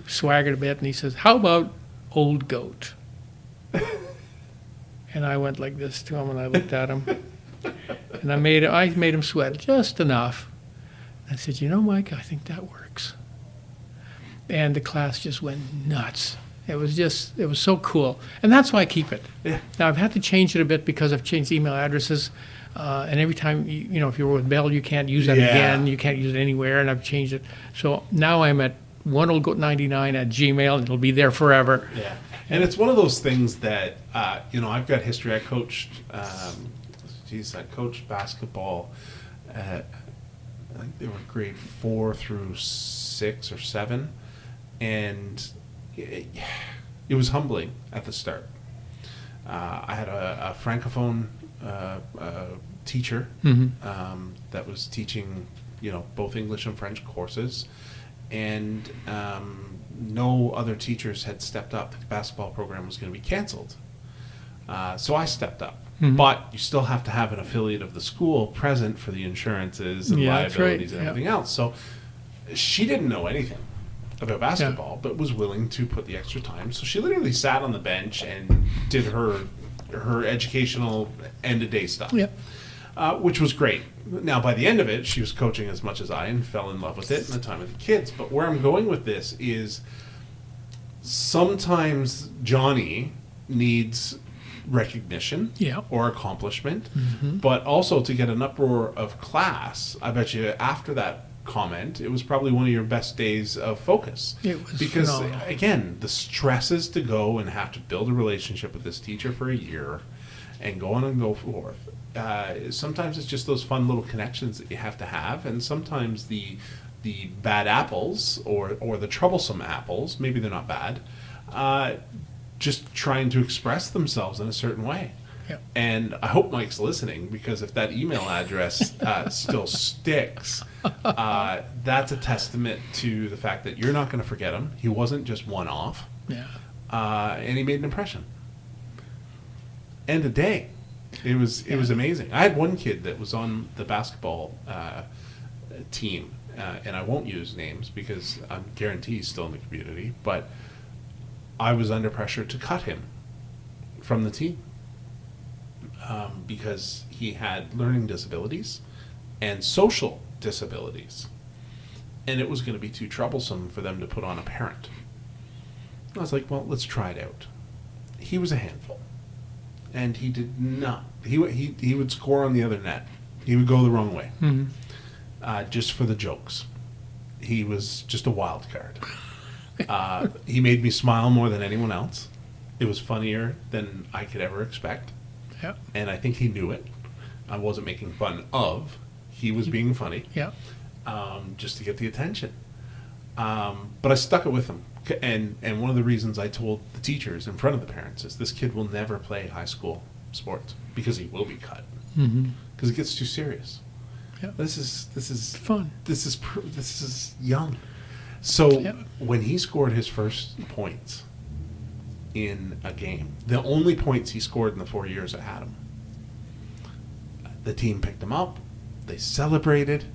swaggered a bit, and he says, "How about old goat?" And I went like this to him, and I looked at him, and I made him sweat just enough. I said, "Mike, I think that works." And the class just went nuts. It was so cool, and that's why I keep it. Yeah. Now I've had to change it a bit because I've changed email addresses, and every time if you're with Bell, you can't use that Yeah. again. You can't use it anywhere, and I've changed it. So now I'm at oneoldgoat99 at Gmail, and it'll be there forever. Yeah, and it's one of those things that I've got history. I coached, I coached basketball at, I think they were grade 4 through 6 or 7, and it was humbling at the start. I had a francophone teacher that was teaching, both English and French courses, and no other teachers had stepped up. The basketball program was going to be canceled. So I stepped up. But you still have to have an affiliate of the school present for the insurances and Yeah, that's right. liabilities and everything else. So she didn't know anything about basketball, but was willing to put the extra time. So she literally sat on the bench and did her educational end-of-day stuff. Yep. Which was great. Now, by the end of it, she was coaching as much as I and fell in love with it and the time with the kids. But where I'm going with this is sometimes Johnny needs recognition Yeah. or accomplishment, but also to get an uproar of class. I bet you after that comment, it was probably one of your best days of focus. It was because, phenomenal. again, the stresses to go and have to build a relationship with this teacher for a year and go on and go forth. Sometimes it's just those fun little connections that you have to have, and sometimes the bad apples or the troublesome apples, maybe they're not bad, just trying to express themselves in a certain way. Yep. And I hope Mike's listening, because if that email address still sticks, that's a testament to the fact that you're not going to forget him. He wasn't just one off, Yeah. and he made an impression. End of day. It was amazing. I had one kid that was on the basketball team, and I won't use names because I'm guaranteed he's still in the community, but I was under pressure to cut him from the team because he had learning disabilities and social disabilities, and it was going to be too troublesome for them to put on a parent. I was like, well, let's try it out. He was a handful. And he did not. He would score on the other net. He would go the wrong way, just for the jokes. He was just a wild card. He made me smile more than anyone else. It was funnier than I could ever expect. Yeah. And I think he knew it. I wasn't making fun of. He was being funny. Yeah. Just to get the attention. But I stuck it with him. And one of the reasons I told the teachers in front of the parents is this kid will never play high school sports because he will be cut. Because it gets too serious. Yeah. This is Fun. This is young. So Yep. when he scored his first points in a game, the only points he scored in the 4 years I had him, the team picked him up. They celebrated.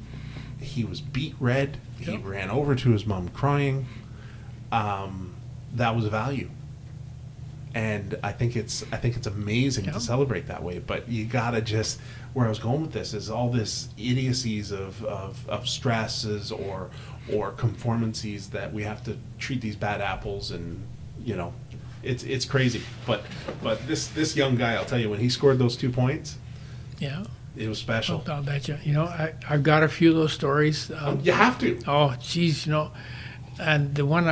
He was beet red. He Yep. ran over to his mom crying. That was value. And I think it's amazing Yep. to celebrate that way. But you gotta just, where I was going with this is all this idiocies of stresses or conformancies that we have to treat these bad apples, and it's crazy. But this young guy, I'll tell you, when he scored those 2 points, Yeah. it was special. I'll bet you. I've got a few of those stories. You have to. Oh, geez, and the one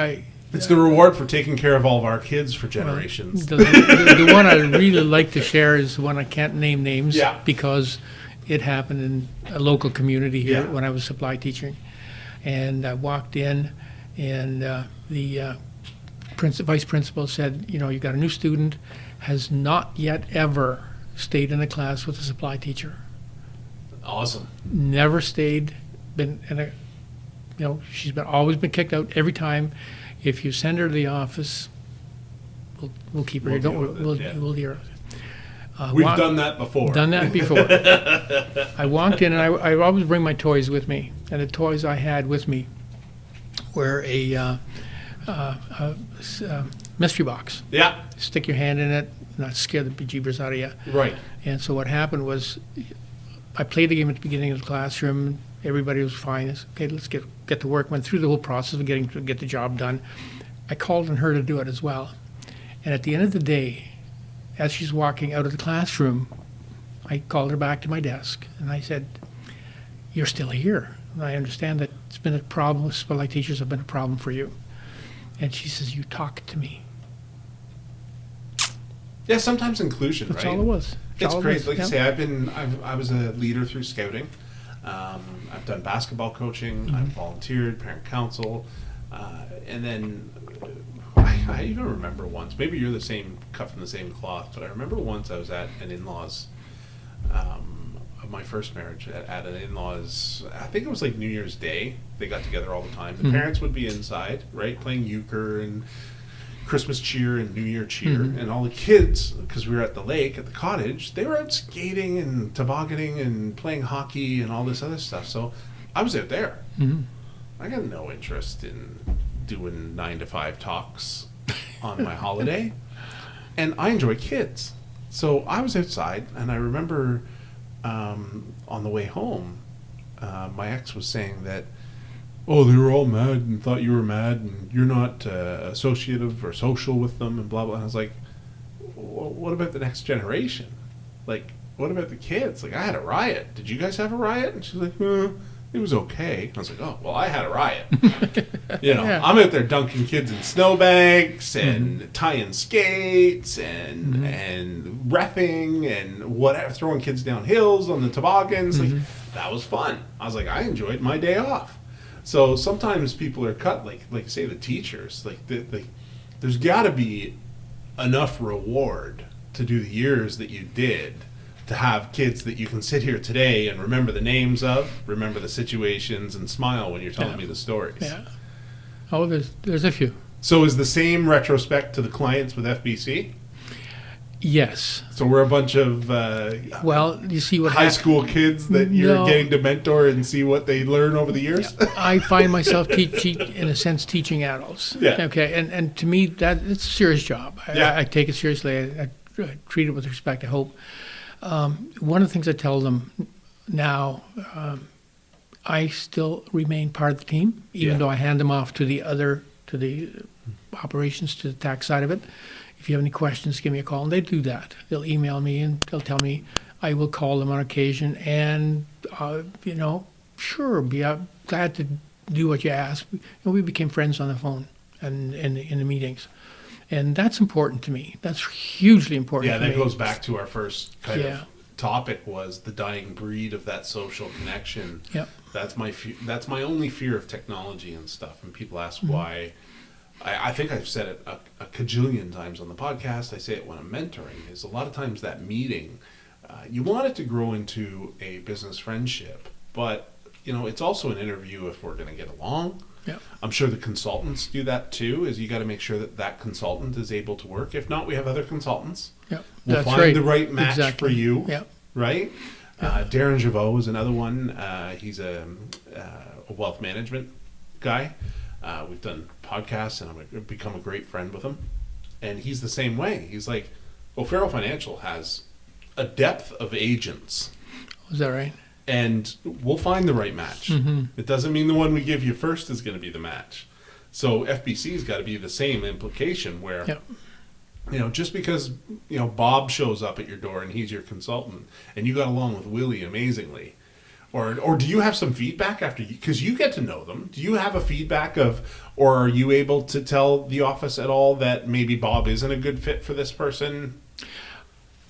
It's the reward for taking care of all of our kids for generations. The one I really like to share is one I can't name names because it happened in a local community here when I was supply teaching. And I walked in, and the vice principal said, you got a new student, has not yet ever stayed in a class with a supply teacher. Awesome. Never stayed, been in a, she's always been kicked out every time. If you send her to the office, we'll keep her here. We'll hear her. We've done that before. I walked in, and I always bring my toys with me. And the toys I had with me were a mystery box. Yeah. Stick your hand in it, not scare the bejeebers out of you. Right. And so what happened was I played the game at the beginning of the classroom. Everybody was fine. I said, okay, let's get to work. Went through the whole process of getting to get the job done. I called on her to do it as well. And at the end of the day, as she's walking out of the classroom, I called her back to my desk and I said, "You're still here. And I understand that it's been a problem. Supply teachers have been a problem for you." And she says, "You talk to me." Yeah, sometimes inclusion, That's right? all it was. It's crazy. Like you say, I was a leader through scouting. I've done basketball coaching. I've volunteered, parent council, and then I even remember once. Maybe you're cut from the same cloth, but I remember once I was at an in-laws of my first marriage at an in-laws. I think it was like New Year's Day. They got together all the time. The parents would be inside, right, playing euchre and Christmas cheer and New Year cheer, and all the kids, because we were at the lake at the cottage, they were out skating and tobogganing and playing hockey and all this other stuff. So I was out there. I got no interest in doing 9-to-5 talks on my holiday, and I enjoy kids. So I was outside, and I remember on the way home, my ex was saying that, "Oh, they were all mad and thought you were mad, and you're not associative or social with them," and blah, blah. And I was like, what about the next generation? Like, what about the kids? Like, I had a riot. Did you guys have a riot? And she's like, it was okay. And I was like, oh, well, I had a riot. I'm out there dunking kids in snowbanks and tying skates and reffing and whatever, throwing kids down hills on the toboggans. Like, that was fun. I was like, I enjoyed my day off. So sometimes people are cut, like say the teachers, there's got to be enough reward to do the years that you did to have kids that you can sit here today and remember the names of, remember the situations, and smile when you're telling me the stories. Yeah. Oh, there's a few. So is the same retrospect to the clients with FBC? Yes. So we're a bunch of you see what high school kids that you're getting to mentor and see what they learn over the years? Yeah. I find myself in a sense teaching adults. Yeah. Okay, and to me it's a serious job. I take it seriously. I treat it with respect, I hope. One of the things I tell them now, I still remain part of the team, even though I hand them off to the operations, to the tax side of it. If you have any questions, give me a call. And they do that. They'll email me and they'll tell me. I will call them on occasion and, sure, be glad to do what you ask. We became friends on the phone and in the meetings. And that's important to me. That's hugely important to me. Yeah, that goes back to our first kind of topic, was the dying breed of that social connection. Yep. That's my only fear of technology and stuff. And people ask why. I think I've said it a cajillion times on the podcast. I say it when I'm mentoring, is a lot of times that meeting, you want it to grow into a business friendship, but it's also an interview if we're going to get along. Yeah. I'm sure the consultants do that too, is you got to make sure that consultant is able to work. If not, we have other consultants. Yep. We'll find the right match for you. Yep. Right? Yep. Darren Javot is another one. He's a wealth management guy. We've done podcasts, and I've become a great friend with him. And he's the same way. He's like, O'Farrell Financial has a depth of agents. Is that right? And we'll find the right match. It doesn't mean the one we give you first is going to be the match. So FBC's got to be the same implication where, just because, Bob shows up at your door and he's your consultant and you got along with Willy amazingly, Or do you have some feedback after you, because you get to know them? Do you have a feedback of, or are you able to tell the office at all that maybe Bob isn't a good fit for this person?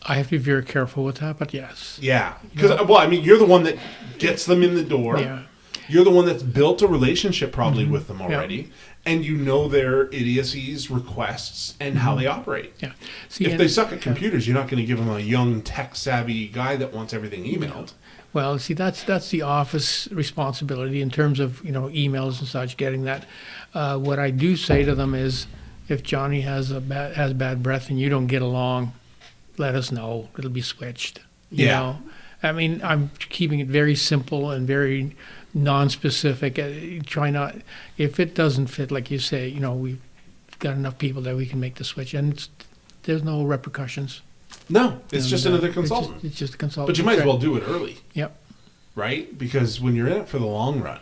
I have to be very careful with that, but yes. Yeah. Because, well, I mean, you're the one that gets them in the door. Yeah. You're the one that's built a relationship probably with them already. And you know their idiocies, requests, and how they operate. Yeah. See, if they suck at computers, you're not going to give them a young, tech-savvy guy that wants everything emailed. Well, see, that's the office responsibility in terms of, emails and such, getting that. What I do say to them is, if Johnny has bad breath and you don't get along, let us know. It'll be switched. You know? I mean, I'm keeping it very simple and very non-specific. Try not, if it doesn't fit, like you say, we've got enough people that we can make the switch, and there's no repercussions. No, it's just another consultant. It's just a consultant. But you might as well do it early. Yep. Right? Because when you're in it for the long run,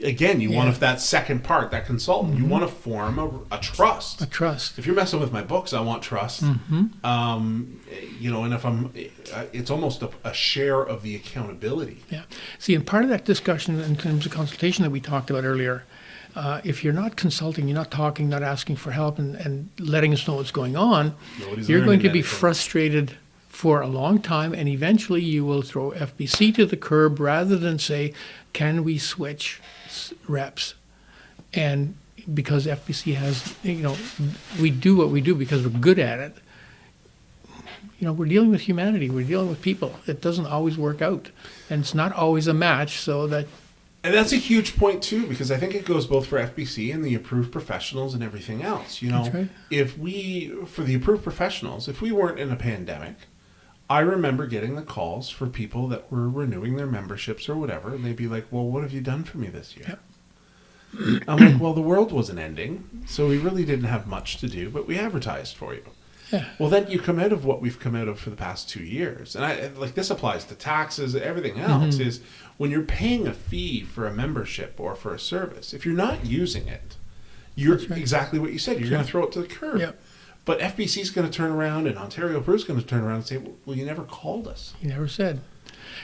again, you want that second part, that consultant, you want to form a trust. A trust. If you're messing with my books, I want trust. And if it's almost a share of the accountability. Yeah. See, and part of that discussion in terms of consultation that we talked about earlier, if you're not consulting, you're not talking, not asking for help and letting us know what's going on, you're going to be frustrated for a long time, and eventually you will throw FBC to the curb rather than say, can we switch reps? And because FBC has, we do what we do because we're good at it. We're dealing with humanity. We're dealing with people. It doesn't always work out, and it's not always a match. And that's a huge point too, because I think it goes both for FBC and the approved professionals and everything else. That's right. For the approved professionals, if we weren't in a pandemic, I remember getting the calls for people that were renewing their memberships or whatever, and they'd be like, well, what have you done for me this year? Yep. I'm like, well, the world wasn't ending, so we really didn't have much to do, but we advertised for you. Yeah. Well, then you come out of what we've come out of for the past 2 years. And this applies to taxes, everything else, is when you're paying a fee for a membership or for a service, if you're not using it, you're exactly what you said. You're going to throw it to the curb. Yep. But FBC is going to turn around, and Ontario Approved is going to turn around and say, well, you never called us. You never said.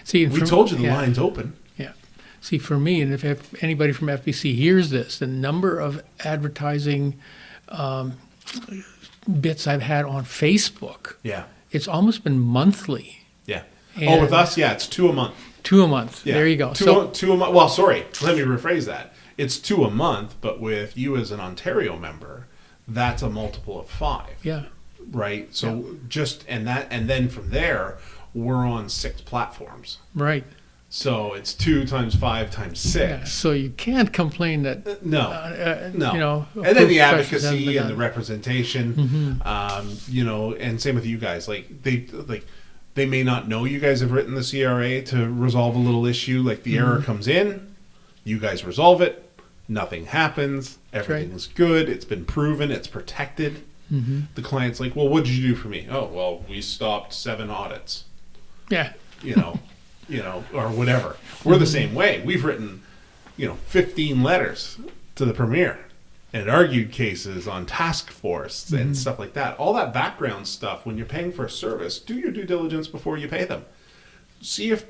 See, we told you the line's open. Yeah. See, for me, and if anybody from FBC hears this, the number of advertising bits I've had on Facebook, it's almost been monthly. Yeah. And with us, it's 2 a month. 2 a month. Yeah. There you go. Two a month. Well, sorry. Let me rephrase that. It's 2 a month, but with you as an Ontario member, that's a multiple of 5. Yeah. Right? So and then from there, we're on 6 platforms. Right. So it's 2 times 5 times 6. Yeah, so you can't complain that no. And then the advocacy and the representation, and same with you guys. They may not know you guys have written the CRA to resolve a little issue. Like the error comes in, you guys resolve it. Nothing happens. Everything's good. It's been proven. It's protected. The client's like, well, what did you do for me? Oh, well, we stopped 7 audits. Yeah. Or whatever. We're the same way. We've written, 15 letters to the Premier and argued cases on task force and stuff like that. All that background stuff, when you're paying for a service, do your due diligence before you pay them. See if,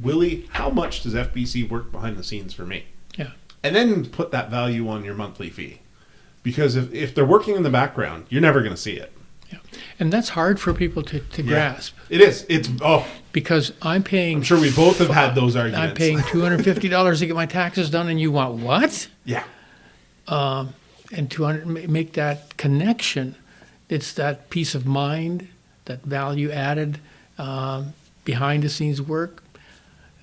Willy, how much does FBC work behind the scenes for me? Yeah. And then put that value on your monthly fee. Because if they're working in the background, you're never going to see it. Yeah. And that's hard for people to grasp. It is. Because I'm paying... I'm sure we both have had those arguments. I'm paying $250 to get my taxes done, and you want what? Yeah. And to make that connection, it's that peace of mind, that value added, behind-the-scenes work.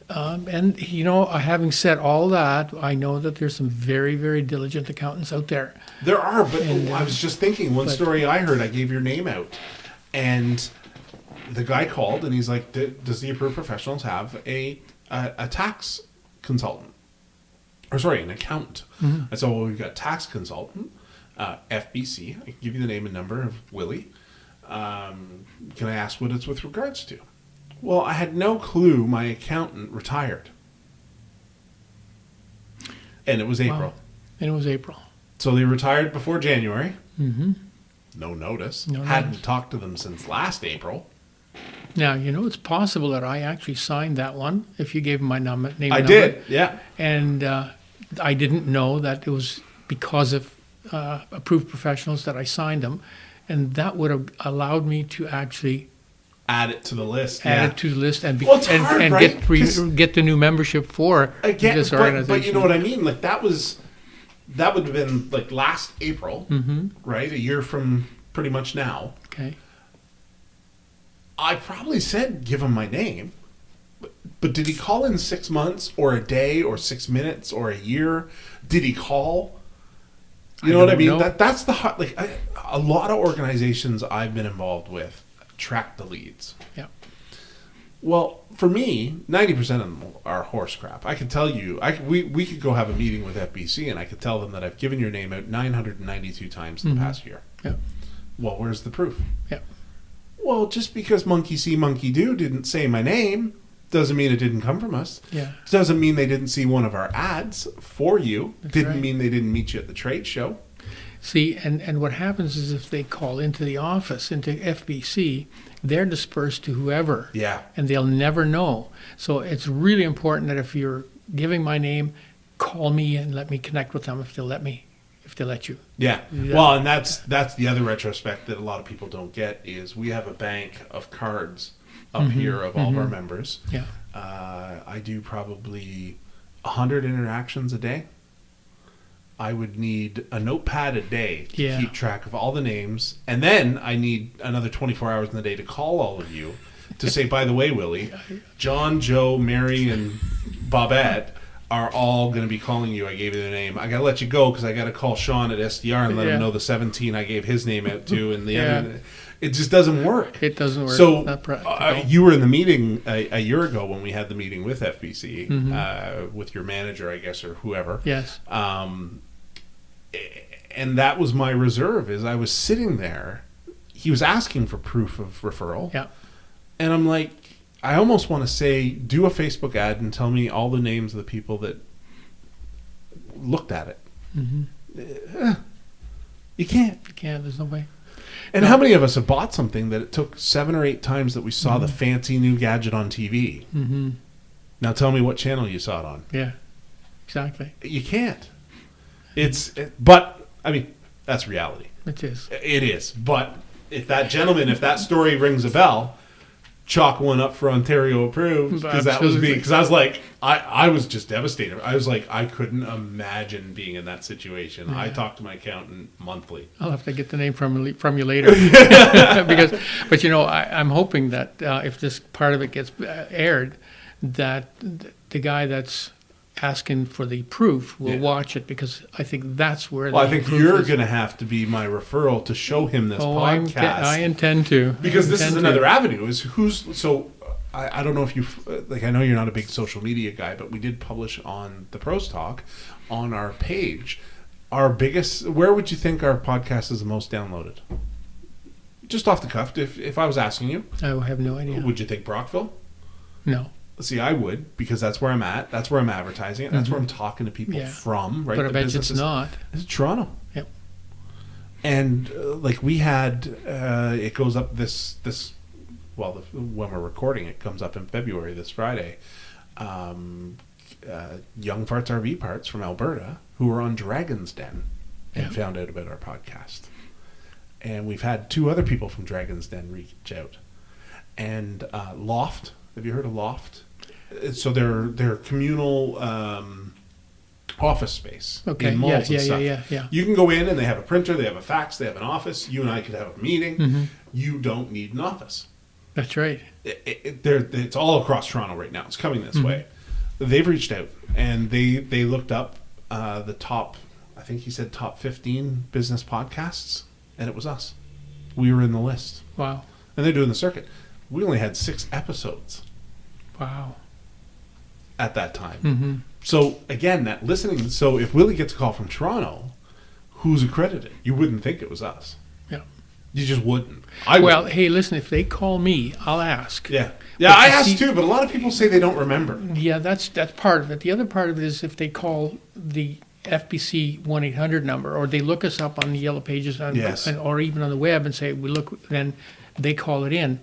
And, having said all that, I know that there's some very, very diligent accountants out there. There are, but I was just thinking, one story I heard, I gave your name out, and the guy called, and he's like, does the approved professionals have a tax consultant? Or sorry, an accountant. I said, well, we've got tax consultant, FBC. I can give you the name and number of Willy. Can I ask what it's with regards to? Well, I had no clue my accountant retired. And it was April. Wow. And it was April. So they retired before January. No notice. No Hadn't notice. talked to them since last April. Now, it's possible that I actually signed that one if you gave him my name and number. I did, yeah. And I didn't know that it was because of approved professionals that I signed them. And that would have allowed me to actually add it to the list. Add it to the list and Well, it's hard, and right? get the new membership for this organization. But you know what I mean? Like that would have been like last April, right? A year from pretty much now. Okay. I probably said give him my name, but did he call in 6 months or a day or 6 minutes or a year? Did he call? You know what I mean? That's the hard. Like a lot of organizations I've been involved with track the leads. Yeah. Well, for me, 90% of them are horse crap. I can tell you, we could go have a meeting with FBC and I could tell them that I've given your name out 992 times in the past year. Yeah. Well, where's the proof? Yeah. Well, just because monkey see, monkey do didn't say my name doesn't mean it didn't come from us. Yeah. Doesn't mean they didn't see one of our ads for you. That's didn't right. mean they didn't meet you at the trade show. See, and what happens is if they call into the office, into FBC, they're dispersed to whoever. Yeah. And they'll never know. So it's really important that if you're giving my name, call me and let me connect with them if they'll let you. Yeah. Well, and that's the other retrospect that a lot of people don't get is we have a bank of cards up here of all of our members. Yeah. I do probably 100 interactions a day. I would need a notepad a day to keep track of all the names. And then I need another 24 hours in the day to call all of you to say, by the way, Willie, John, Joe, Mary, and Bobette are all going to be calling you. I gave you their name. I got to let you go because I got to call Sean at SDR and let him know the 17 I gave his name out to. And the other, it just doesn't work. It doesn't work. So Not you were in the meeting a year ago when we had the meeting with FBC, with your manager, I guess, or whoever. Yes. And that was my reserve, is I was sitting there. He was asking for proof of referral. Yeah. And I'm like, I almost want to say, do a Facebook ad and tell me all the names of the people that looked at it. You can't. You can't. There's no way. And how many of us have bought something that it took 7 or 8 times that we saw the fancy new gadget on TV? Now tell me what channel you saw it on. Yeah, exactly. You can't. But, I mean, that's reality. It is. It is. But if that story rings a bell, chalk one up for Ontario approved, because that was me. Because I was like, I was just devastated. I was like, I couldn't imagine being in that situation. Yeah. I talk to my accountant monthly. I'll have to get the name from you later. But I'm hoping that if this part of it gets aired, that the guy that's asking for the proof will watch it, because I think that's where I think you're going to have to be my referral to show him this podcast. I intend to. Because this is another avenue. I don't know if you, I know you're not a big social media guy, but we did publish on the Pros Talk on our page. Where would you think our podcast is the most downloaded? Just off the cuff, if I was asking you. I have no idea. Would you think Brockville? No. See, I would, because that's where I'm at. That's where I'm advertising it. That's where I'm talking to people from. Right? But I bet it's not. It's Toronto. Yep. And we had, it goes up when we're recording, it comes up in February, this Friday. Young Farts RV Parts from Alberta, who were on Dragon's Den and found out about our podcast. And we've had 2 other people from Dragon's Den reach out. And Loft. Have you heard of Loft? So they're communal office space in malls and stuff. Yeah. You can go in and they have a printer, they have a fax, they have an office. You and I could have a meeting. You don't need an office. That's right. It's all across Toronto right now. It's coming this way. They've reached out and they looked up the top, I think he said top 15 business podcasts, and it was us. We were in the list. Wow. And they're doing the circuit. We only had 6 episodes. Wow. At that time. So, again, that listening. So, if Willie gets a call from Toronto, who's accredited? You wouldn't think it was us. Yeah. You just wouldn't. Hey, listen, if they call me, I'll ask. Yeah. Yeah, I asked too, but a lot of people say they don't remember. Yeah, that's part of it. The other part of it is if they call the FBC 1-800 number, or they look us up on the Yellow Pages or even on the web and say, then they call it in.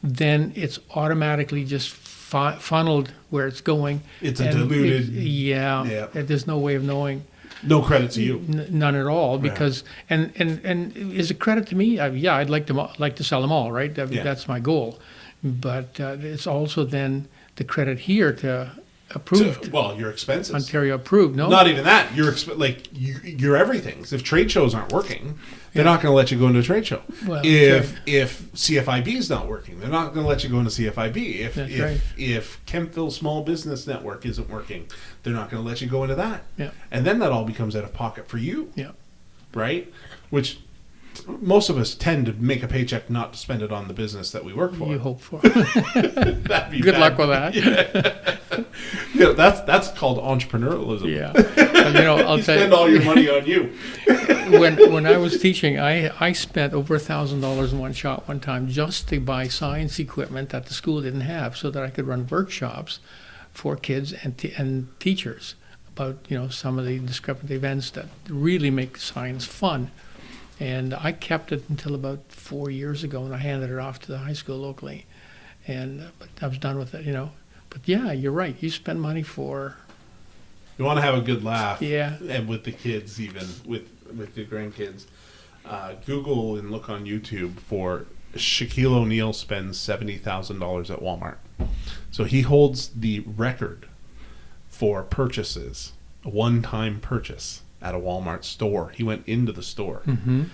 then it's automatically just funneled where it's going. It's a diluted. Yeah. There's no way of knowing. No credit to you. None at all, because and is it credit to me? I'd like to sell them all, right? That's my goal, but it's also then the credit here to approved. Your expenses. Ontario approved. No, not even that. Your everything's. If trade shows aren't working, they're not going to let you go into a trade show. Well, if CFIB is not working, they're not going to let you go into CFIB. If Kempville Small Business Network isn't working, they're not going to let you go into that. Yeah. And then that all becomes out of pocket for you. Yeah. Right? Which most of us tend to make a paycheck not to spend it on the business that we work for. You hope for. That'd be Good bad. luck with that. Yeah. That's called entrepreneurialism. Yeah. I'll you tell you. spend all your money on you. When I was teaching, I spent over $1,000 in one shot one time just to buy science equipment that the school didn't have, so that I could run workshops for kids and teachers about some of the discrepant events that really make science fun. And I kept it until about 4 years ago, and I handed it off to the high school locally. And but I was done with it, But yeah, you're right. You spend money for. You want to have a good laugh. Yeah. And with the kids, even with the grandkids, Google and look on YouTube for Shaquille O'Neal spends $70,000 at Walmart. So he holds the record for purchases, a one-time purchase at a Walmart store. He went into the store. Mm-hmm.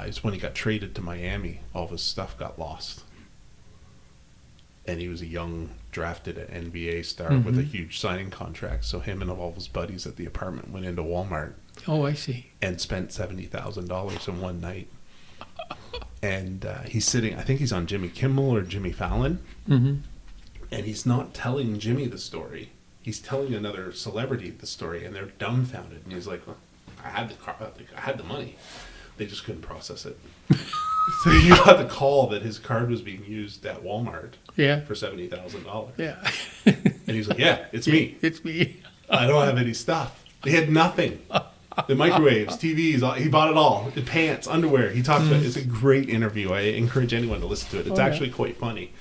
It's when he got traded to Miami. All of his stuff got lost. And he was a young, drafted NBA star with a huge signing contract. So him and all of his buddies at the apartment went into Walmart. Oh, I see. And spent $70,000 in one night. And he's sitting, I think he's on Jimmy Kimmel or Jimmy Fallon. Mm-hmm. And he's not telling Jimmy the story. He's telling another celebrity the story, and they're dumbfounded. And he's like, well, I had the money. They just couldn't process it. So he got the call that his card was being used at Walmart for $70,000. Yeah. And he's like, yeah, it's me. It's me. I don't have any stuff. They had nothing. The microwaves, TVs, he bought it all. The pants, underwear. He talks about it. It's a great interview. I encourage anyone to listen to it. It's actually quite funny.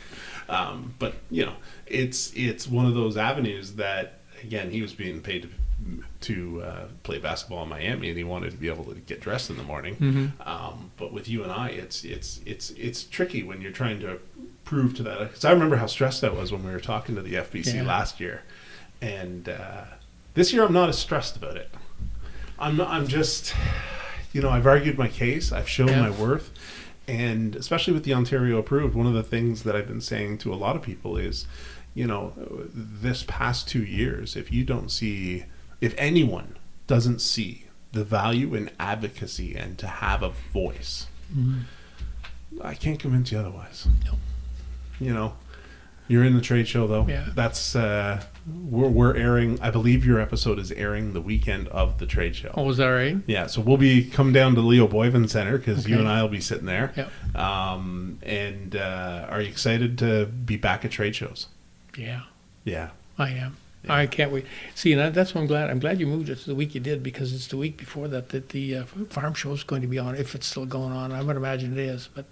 But, it's one of those avenues that, again, he was being paid to play basketball in Miami, and he wanted to be able to get dressed in the morning. Mm-hmm. But with you and I, it's tricky when you're trying to prove to that. Because I remember how stressed I was when we were talking to the FBC last year. And this year I'm not as stressed about it. I'm just, I've argued my case. I've shown my worth. And especially with the Ontario approved, one of the things that I've been saying to a lot of people is, this past 2 years, if anyone doesn't see the value in advocacy and to have a voice, I can't convince you otherwise. No. You're in the trade show, though. Yeah. That's we're airing. I believe your episode is airing the weekend of the trade show. Oh, is that right? Yeah. So we'll come down to Leo Boyven Center because you and I will be sitting there. Yep. And are you excited to be back at trade shows? Yeah. Yeah. I am. Yeah. I can't wait. See, and that's what I'm glad. I'm glad you moved it to the week you did, because it's the week before that the farm show is going to be on, if it's still going on. I would imagine it is, but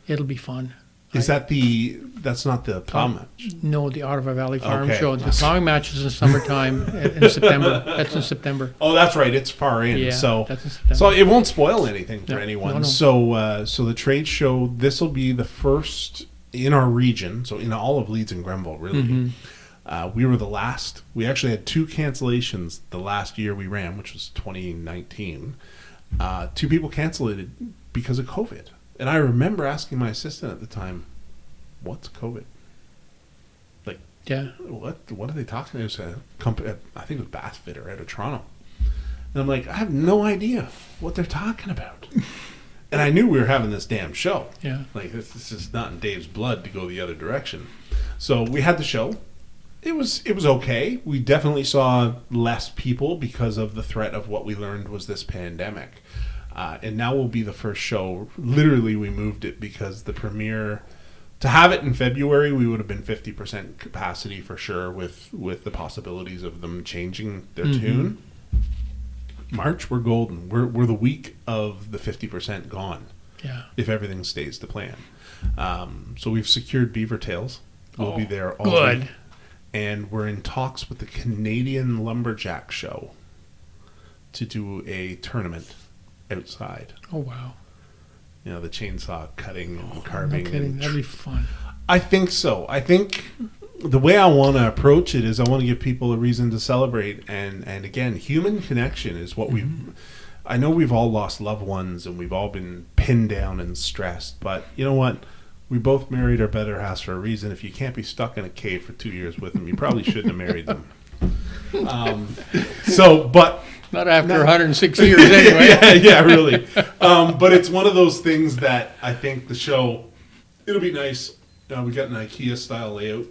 it'll be fun. Is that's not the plow match? No, the Ottawa Valley Farm Okay. Show. The plowing match is in summertime in September. That's in September. Oh, that's right. It's far in. Yeah, so that's in September. So it won't spoil anything for No, anyone. no. So the trade show, this will be the first in our region, so in all of Leeds and Grenville, really. Mm-hmm. We were the last. We actually had 2 cancellations the last year we ran, which was 2019. 2 people canceled it because of COVID. And I remember asking my assistant at the time, what's COVID? Like, what are they talking about? It was a company, I think it was Bath Fitter out of Toronto. And I'm like, I have no idea what they're talking about. And I knew we were having this damn show. Yeah. Like, this is just not in Dave's blood to go the other direction. So we had the show. It was okay. We definitely saw less people because of the threat of what we learned was this pandemic. And now will be the first show. Literally, we moved it because the premiere, to have it in February, we would have been 50% capacity for sure, with the possibilities of them changing their tune. March, we're golden. We're the week of the 50% gone. Yeah. if everything stays to plan. So we've secured beaver tails. We'll be there all good. week. And we're in talks with the Canadian Lumberjack Show to do a tournament outside. Oh, wow. You know, the chainsaw cutting and carving. No kidding. That'd be fun. I think so. I think the way I want to approach it is I want to give people a reason to celebrate. And again, human connection is what I know we've all lost loved ones and we've all been pinned down and stressed. But you know what? We both married our better halves for a reason. If you can't be stuck in a cave for 2 years with them, you probably shouldn't have married them. But not after 106 years anyway. yeah, really. But it's one of those things that I think the show, it'll be nice. We got an IKEA style layout.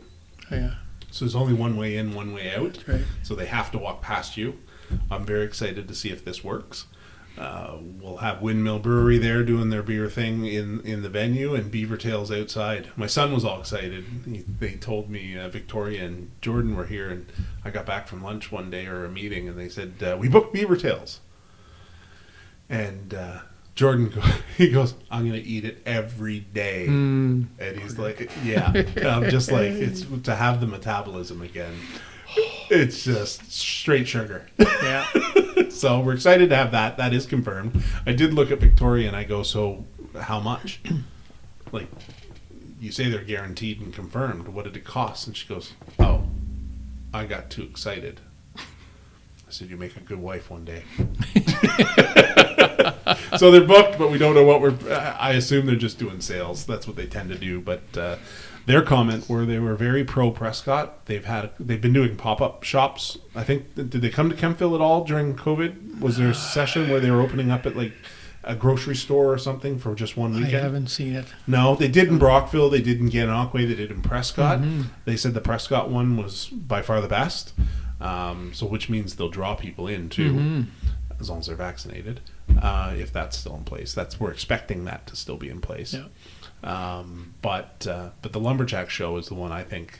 Yeah. So there's only one way in, one way out. That's right. So they have to walk past you. I'm very excited to see if this works. We'll have Windmill Brewery there doing their beer thing in the venue and Beaver Tails outside. My son was all excited. They told me Victoria and Jordan were here, and I got back from lunch one day or a meeting, and they said, we booked Beaver Tails. And Jordan, he goes, I'm going to eat it every day. And he's like, yeah. I'm just like, it's to have the metabolism again. It's just straight sugar. Yeah. So we're excited to have that. That is confirmed. I did look at Victoria and I go, so how much? Like, you say they're guaranteed and confirmed. What did it cost? And she goes, oh, I got too excited. I said, you make a good wife one day. So they're booked, but we don't know what I assume they're just doing sales. That's what they tend to do. But their comment were they were very pro Prescott. They've been doing pop-up shops. I think, did they come to Kempville at all during COVID? Was there a session where they were opening up at like a grocery store or something for just one weekend? I haven't seen it. No, they did in Brockville. They did in Gananoque. They did in Prescott. They said the Prescott one was by far the best. So which means they'll draw people in too, as long as they're vaccinated. If that's still in place, we're expecting that to still be in place. Yeah. But the Lumberjack Show is the one I think,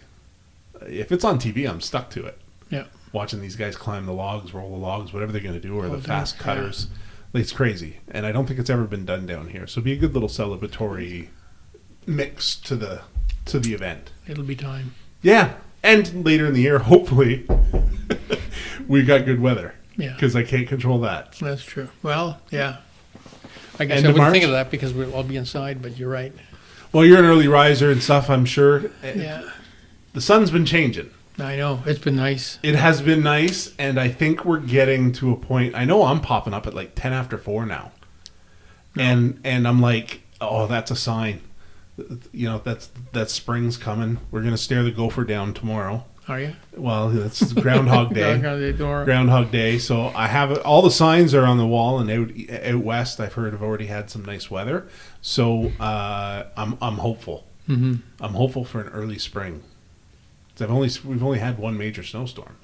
if it's on TV, I'm stuck to it. Yeah. Watching these guys climb the logs, roll the logs, whatever they're going to do, or the fast yeah. cutters. Like, it's crazy. And I don't think it's ever been done down here. So it'd be a good little celebratory mix to the event. It'll be time. Yeah. And later in the year, hopefully, we've got good weather. Yeah. Because I can't control that. That's true. Well, yeah. I guess End I of wouldn't March? think of that because we'll all be inside, but you're right. Well, you're an early riser and stuff, I'm sure. Yeah. The sun's been changing. I know. It's been nice. It has been nice, and I think we're getting to a point. I know I'm popping up at like 10 after 4 now. No. And I'm like, oh, that's a sign. You know, that's spring's coming. We're going to stare the gopher down tomorrow. Are you? Well, it's Groundhog Day. Groundhog Day. So I have all the signs are on the wall, and out west, I've heard have already had some nice weather. So I'm hopeful. Mm-hmm. I'm hopeful for an early spring. We've only had one major snowstorm.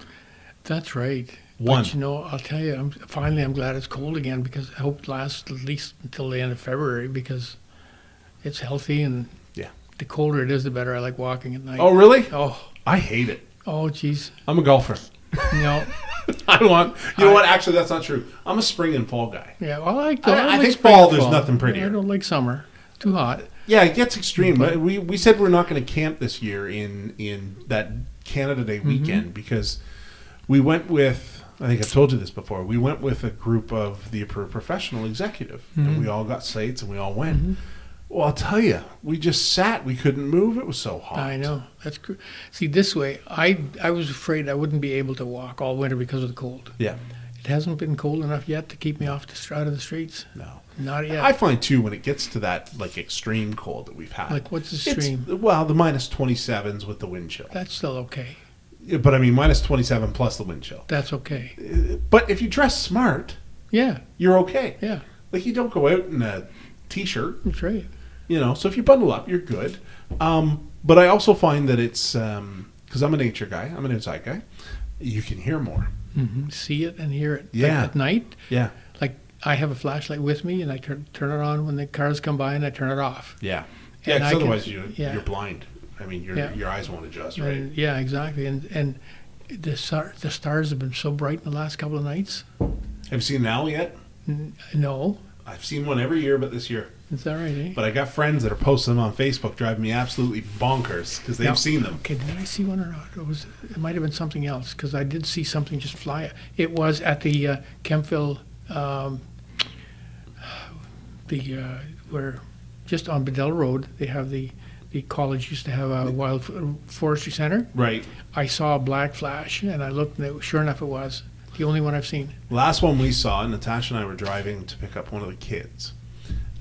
That's right. One. But, you know, I'll tell you, I'm glad it's cold again because I hope it lasts at least until the end of February because it's healthy and the colder it is, the better I like walking at night. Oh, really? Oh. I hate it. Oh, jeez. I'm a golfer. No. You know what? Actually, that's not true. I'm a spring and fall guy. Yeah, well, I think fall, there's nothing prettier. I don't like summer. Too hot. Yeah, it gets extreme. But we said we're not going to camp this year in that Canada Day weekend because we went with, I think I've told you this before, we went with a group of the professional executive. And we all got sites and we all went. Well, I'll tell you, we just sat. We couldn't move. It was so hot. I know. That's see, this way, I was afraid I wouldn't be able to walk all winter because of the cold. Yeah. It hasn't been cold enough yet to keep me out of the streets. No. Not yet. I find, too, when it gets to that like extreme cold that we've had. Like, what's extreme? Well, the minus 27s with the wind chill. That's still okay. Yeah, but I mean, minus 27 plus the wind chill. That's okay. But if you dress smart, you're okay. Yeah. Like, you don't go out in a T-shirt. That's right. You know, so if you bundle up, you're good. But I also find that it's, because I'm a nature guy, I'm an outside guy, you can hear more. Mm-hmm. See it and hear it. Yeah. Like at night. Yeah. Like I have a flashlight with me and I turn it on when the cars come by and I turn it off. Yeah. Yeah, And because otherwise you're blind. I mean, Yeah. your eyes won't adjust, right? And, yeah, exactly. And the stars have been so bright in the last couple of nights. Have you seen an owl yet? No. I've seen one every year but this year. Is that right, eh? But I got friends that are posting them on Facebook, driving me absolutely bonkers because they've seen them. Okay, did I see one or not? It might have been something else, because I did see something just fly. It was at the Kempville, where just on Bedell Road, they have the college used to have a wild forestry center. Right. I saw a black flash, and I looked, and sure enough, it was the only one I've seen. Last one we saw, Natasha and I were driving to pick up one of the kids.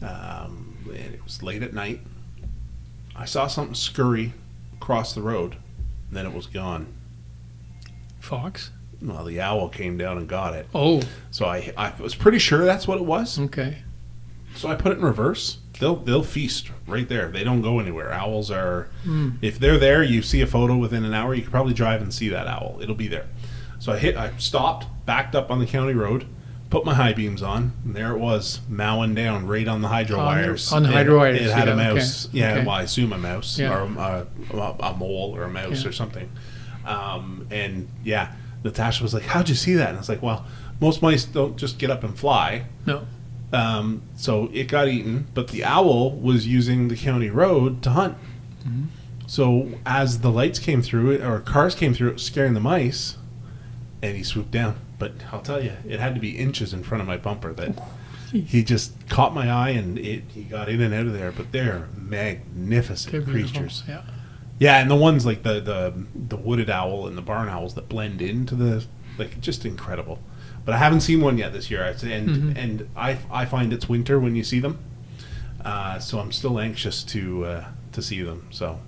And it was late at night. I saw something scurry across the road, and then it was gone. Fox? Well, the owl came down and got it. Oh. So I was pretty sure that's what it was. Okay. So I put it in reverse. They'll feast right there. They don't go anywhere. Owls are, if they're there, you see a photo within an hour, you could probably drive and see that owl. It'll be there. So I stopped, backed up on the county road, put my high beams on, and there it was, mowing down right on the hydro wires. On the hydro wires. It had a mouse. Okay. Yeah, Okay. well, I assume a mouse, Yeah. or a mole or a mouse or something. And yeah, Natasha was like, "How'd you see that?" And I was like, "Well, most mice don't just get up and fly." No. So it got eaten, but the owl was using the county road to hunt. Mm-hmm. So as the lights came through it, or cars came through it, scaring the mice, and he swooped down. But I'll tell you, it had to be inches in front of my bumper that he just caught my eye, and he got in and out of there. But they're magnificent They're beautiful. creatures. Yeah. Yeah, and the ones like the wooded owl and the barn owls that blend into the, like, just incredible. But I haven't seen one yet this year, and I find it's winter when you see them, so I'm still anxious to see them. So,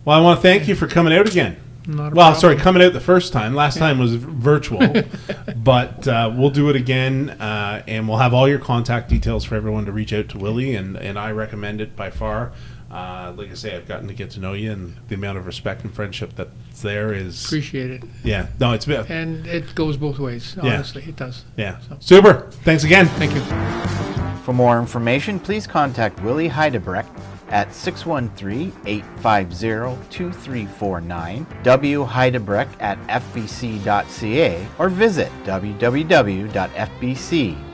well, I want to thank you for coming out again. Coming out the first time. Last time was virtual, but we'll do it again, and we'll have all your contact details for everyone to reach out to Willy, and I recommend it by far. Like I say, I've gotten to get to know you, and the amount of respect and friendship that's there is... Appreciate it. Yeah. No, it's been... And it goes both ways, honestly. It does. Yeah. So. Super. Thanks again. Thank you. For more information, please contact Willy Heidebrecht at 613-850-2349, wheidebrecht at fbc.ca, or visit www.fbc.ca.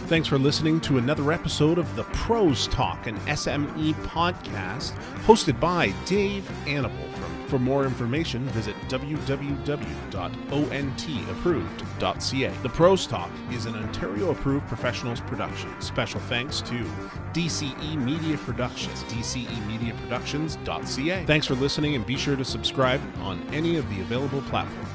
Thanks for listening to another episode of the Pros Talk, an SME podcast, hosted by Dave Annable. For more information, visit www.ontapproved.ca. The Pros Talk is an Ontario-approved professionals production. Special thanks to DCE Media Productions, dcemediaproductions.ca. Thanks for listening, and be sure to subscribe on any of the available platforms.